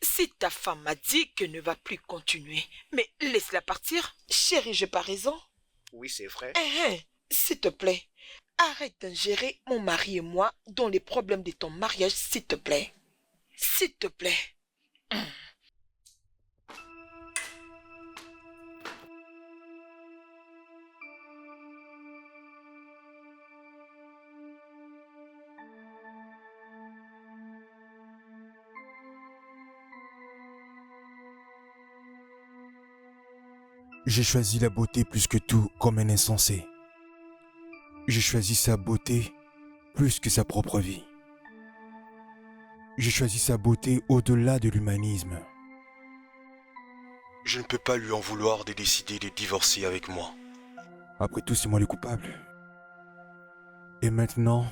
si ta femme m'a dit qu'elle ne va plus continuer, mais laisse-la partir. Chérie, j'ai pas raison. Oui, c'est vrai. S'il te plaît, arrête d'ingérer mon mari et moi dans les problèmes de ton mariage, s'il te plaît. S'il te plaît. J'ai choisi la beauté plus que tout comme un insensé. J'ai choisi sa beauté plus que sa propre vie. J'ai choisi sa beauté au-delà de l'humanisme. Je ne peux pas lui en vouloir de décider de divorcer avec moi. Après tout, c'est moi le coupable. Et maintenant,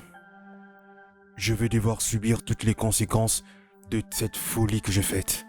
je vais devoir subir toutes les conséquences de cette folie que j'ai faite.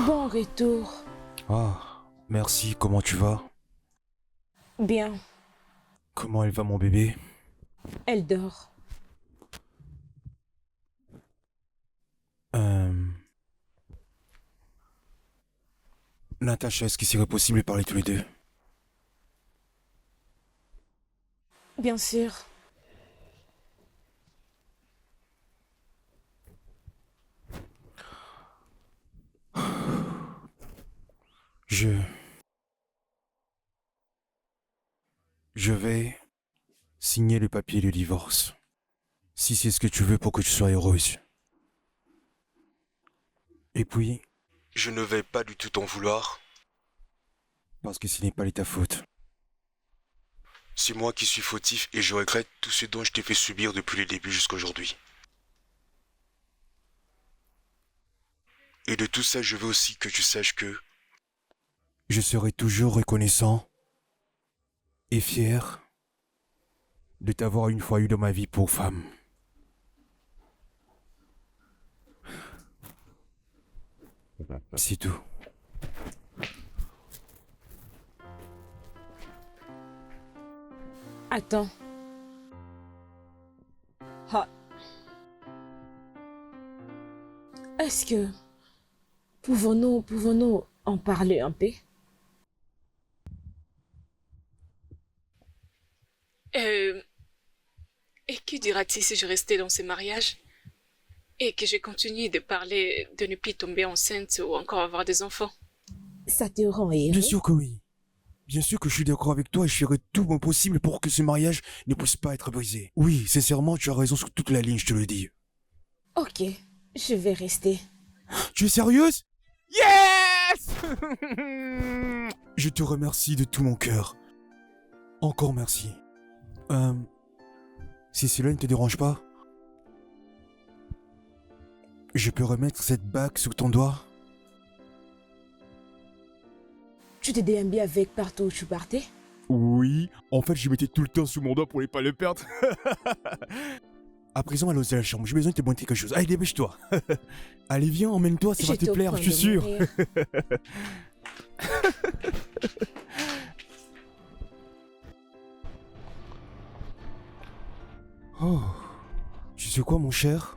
Bon retour. Ah, merci, comment tu vas? Bien, Comment elle va mon bébé? elle dort. Natacha, est-ce qu'il serait possible de parler tous les deux? Bien sûr. Je vais signer le papier de divorce. Si c'est ce que tu veux pour que tu sois heureuse. Et puis, Je ne vais pas du tout t'en vouloir. parce que ce n'est pas de ta faute. C'est moi qui suis fautif et je regrette tout ce dont je t'ai fait subir depuis le début jusqu'à aujourd'hui. Et de tout ça, je veux aussi que tu saches que Je serai toujours reconnaissant et fier de t'avoir une fois eu dans ma vie pour femme. C'est tout. Attends. Ah. Est-ce que pouvons-nous en parler un peu? Et que dira-t-il si je restais dans ce mariage et que je continue de parler de ne plus tomber enceinte ou encore avoir des enfants? Ça te rend heureux? Bien sûr que oui. Bien sûr que je suis d'accord avec toi et je ferai tout mon possible pour que ce mariage ne puisse pas être brisé. Oui, sincèrement, tu as raison sur toute la ligne, je te le dis. Ok, je vais rester. Tu es sérieuse? Yes! Je te remercie de tout mon cœur. Encore merci. Si cela ne te dérange pas, je peux remettre cette bague sous ton doigt? Tu te déambais avec partout où tu partais? Oui, en fait je mettais tout le temps sous mon doigt pour ne pas le perdre. À présent, allons à la chambre, j'ai besoin de te montrer quelque chose. Allez, dépêche-toi. Allez, viens, emmène-toi, ça va te plaire, je suis sûr. Oh, tu sais quoi, mon cher?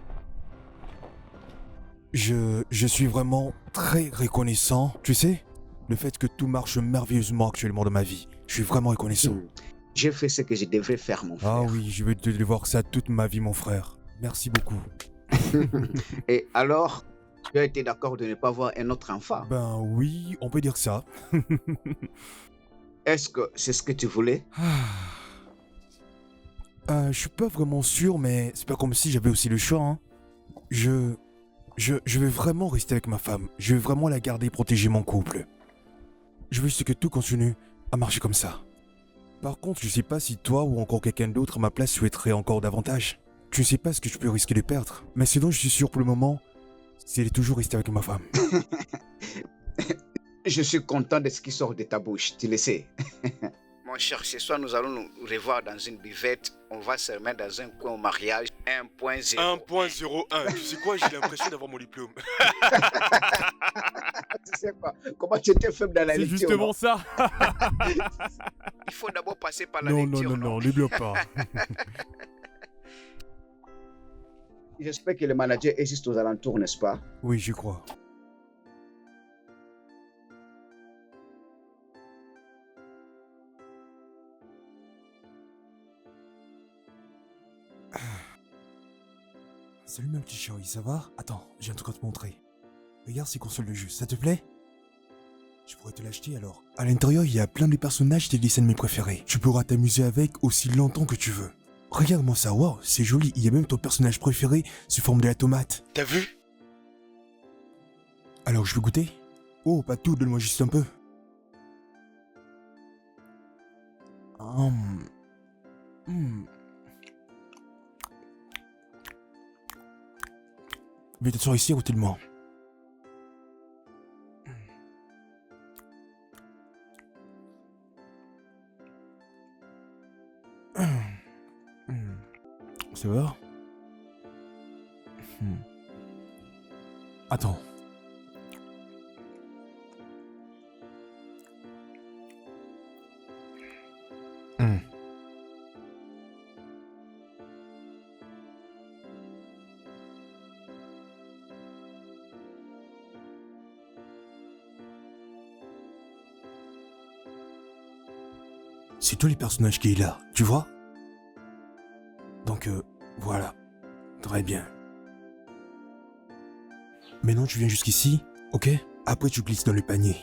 Je suis vraiment très reconnaissant, tu sais, le fait que tout marche merveilleusement actuellement dans ma vie. Je suis vraiment reconnaissant. J'ai fait ce que je devais faire, mon frère. Ah oui, je vais te devoir ça toute ma vie, mon frère. Merci beaucoup. Et alors, tu as été d'accord de ne pas avoir un autre enfant? Ben oui, on peut dire ça. Est-ce que c'est ce que tu voulais? Je suis pas vraiment sûr, mais c'est pas comme si j'avais aussi le choix, hein. Je vais vraiment rester avec ma femme. Je vais vraiment la garder et protéger mon couple. Je veux juste que tout continue à marcher comme ça. Par contre, je sais pas si toi ou encore quelqu'un d'autre à ma place souhaiterait encore davantage. Je ne sais pas ce que je peux risquer de perdre. Mais ce dont je suis sûr pour le moment, c'est de toujours rester avec ma femme. Je suis content de ce qui sort de ta bouche, tu le sais. Mon cher, ce soir, nous allons nous revoir dans une buvette. On va se remettre dans un coin au mariage 1.0. 1.01. Tu sais quoi, j'ai l'impression d'avoir mon diplôme. Tu sais quoi, comment tu étais faible dans la C'est lecture? justement ça. Il faut d'abord passer par la Non, lecture. non, ne bloque pas. J'espère que le manager existe aux alentours, n'est-ce pas? Oui, j'y crois. Salut ma petite chérie, ça va? Attends, j'ai un truc à te montrer. Regarde ces consoles de jeux, ça te plaît? Je pourrais te l'acheter alors. À l'intérieur, il y a plein de personnages des dessins de mes préférés. Tu pourras t'amuser avec aussi longtemps que tu veux. Regarde-moi ça, waouh, c'est joli. Il y a même ton personnage préféré sous forme de la tomate. T'as vu? Alors, je peux goûter? Oh, pas tout, donne-moi juste un peu. Viens t'asseoir ici à côté de moi. Ça va? Attends. C'est tous les personnages qui est là, tu vois? Donc, voilà. Très bien. Maintenant, tu viens jusqu'ici, ok? Après, tu glisses dans le panier.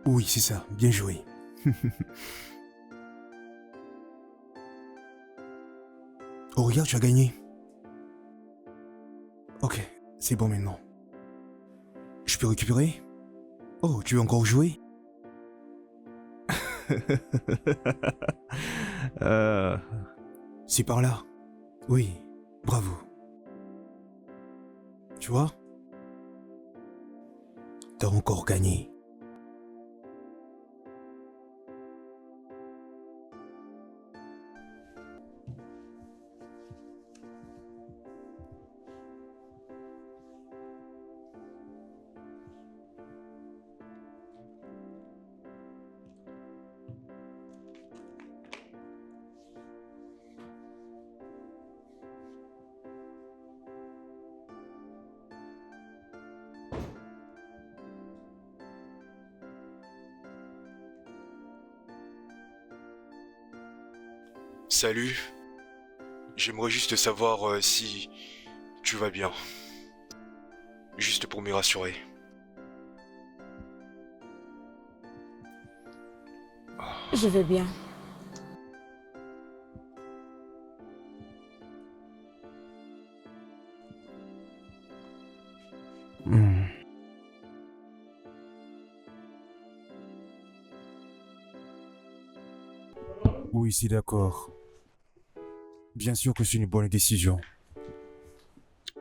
Oui, c'est ça. Bien joué. Oh, regarde, tu as gagné. Ok, c'est bon maintenant. Je peux récupérer? Oh, tu veux encore jouer? C'est par là. Oui, bravo. Tu vois? T'as encore gagné. Salut. J'aimerais juste savoir si tu vas bien. Juste pour me rassurer. Je vais bien. Oui, c'est d'accord. Bien sûr que c'est une bonne décision.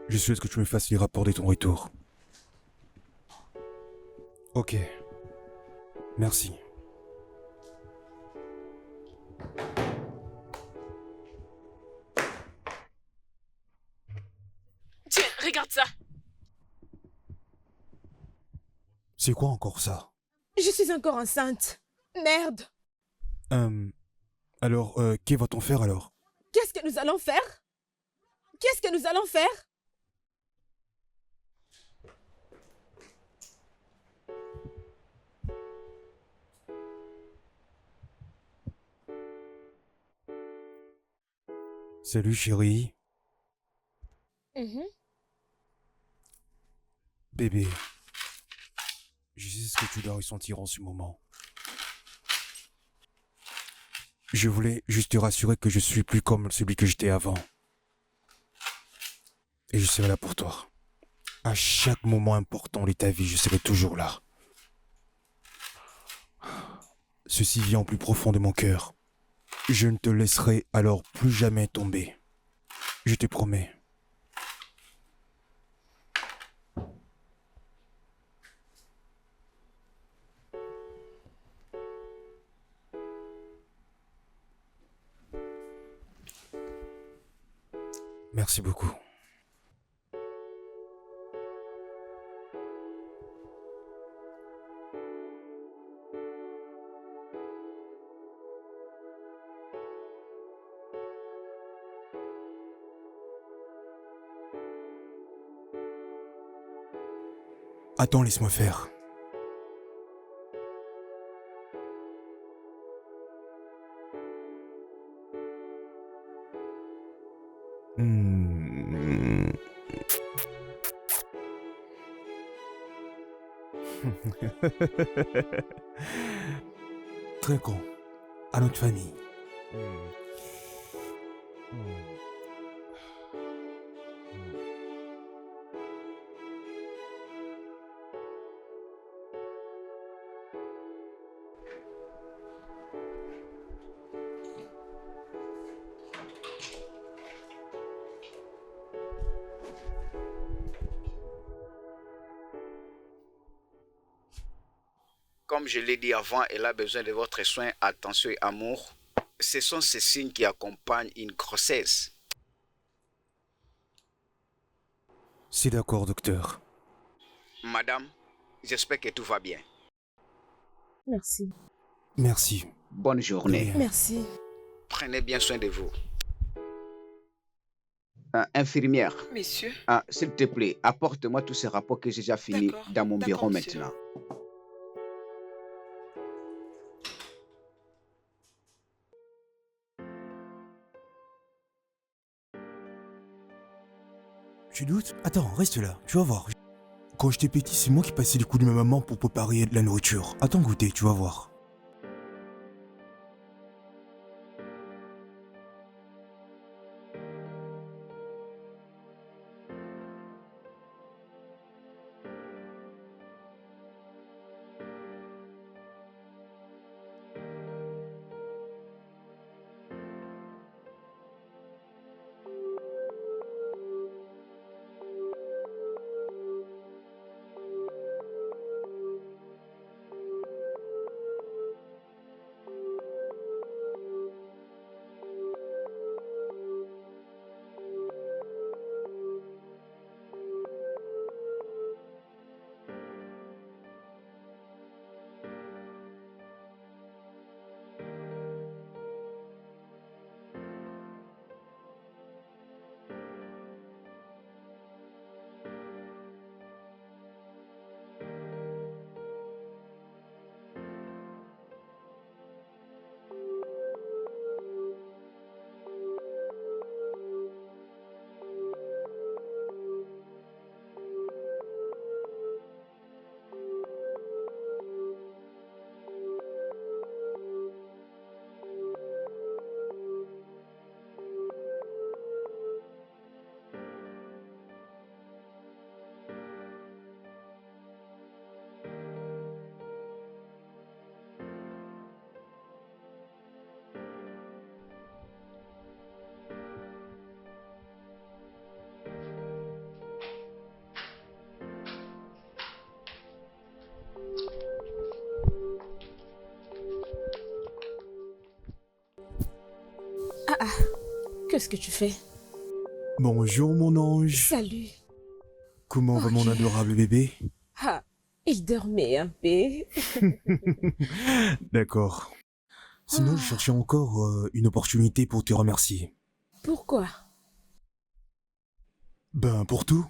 Je souhaite que tu me fasses les rapports de ton retour. Ok. Merci. Tiens, regarde ça. C'est quoi encore ça? Je suis encore enceinte. Merde. Alors, que va-t-on faire alors? Qu'est-ce que nous allons faire? Qu'est-ce que nous allons faire? Salut chérie. Bébé, je sais ce que tu dois ressentir en ce moment. Je voulais juste te rassurer que je suis plus comme celui que j'étais avant. Et je serai là pour toi. À chaque moment important de ta vie, je serai toujours là. Ceci vient au plus profond de mon cœur. Je ne te laisserai alors plus jamais tomber. Je te promets. Merci beaucoup. Attends, laisse-moi faire. Très con. À notre famille. Comme je l'ai dit avant, elle a besoin de votre soin, attention et amour. Ce sont ces signes qui accompagnent une grossesse. C'est d'accord, docteur. Madame, j'espère que tout va bien. Merci. Merci. Bonne journée. Merci. Prenez bien soin de vous. Infirmière. Messieurs. S'il te plaît, apporte-moi tous ces rapports que j'ai déjà finis dans mon bureau monsieur. maintenant. Tu doutes? Attends, reste là, tu vas voir. Quand j'étais petit, c'est moi qui passais les coups de ma maman pour préparer de la nourriture. Attends goûter, tu vas voir. Qu'est-ce que tu fais? Bonjour mon ange. Salut. Comment va mon adorable bébé? Il dormait un peu. D'accord. Sinon, je cherchais encore une opportunité pour te remercier. Pourquoi? Ben, pour tout.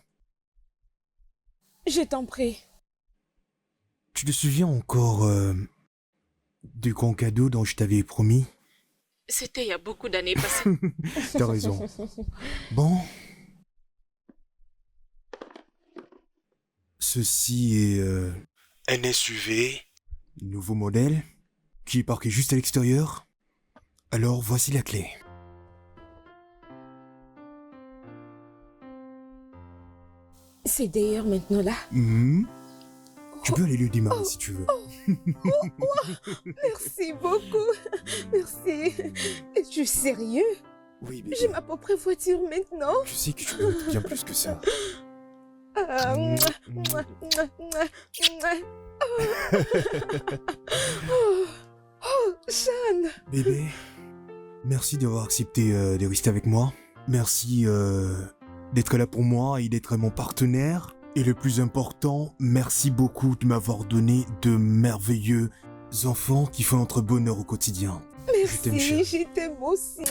Je t'en prie. Tu te souviens encore du grand cadeau dont je t'avais promis? C'était il y a beaucoup d'années passées. T'as raison. Bon. Ceci est Un SUV. nouveau modèle qui est parqué juste à l'extérieur. Alors voici la clé. C'est d'ailleurs maintenant là. Mhm. Tu peux aller le démarrer si tu veux. Merci beaucoup. Merci. Tu es sérieux? Oui, bébé. J'ai ma propre voiture maintenant. Je sais que tu mérites bien plus que ça. Mouah, mouah, mouah, mouah, mouah. Oh, Jeanne. Bébé, merci d'avoir accepté de rester avec moi. Merci d'être là pour moi et d'être mon partenaire. Et le plus important, merci beaucoup de m'avoir donné de merveilleux enfants qui font notre bonheur au quotidien. Je t'aime, Merci, chérie. je t'aime aussi.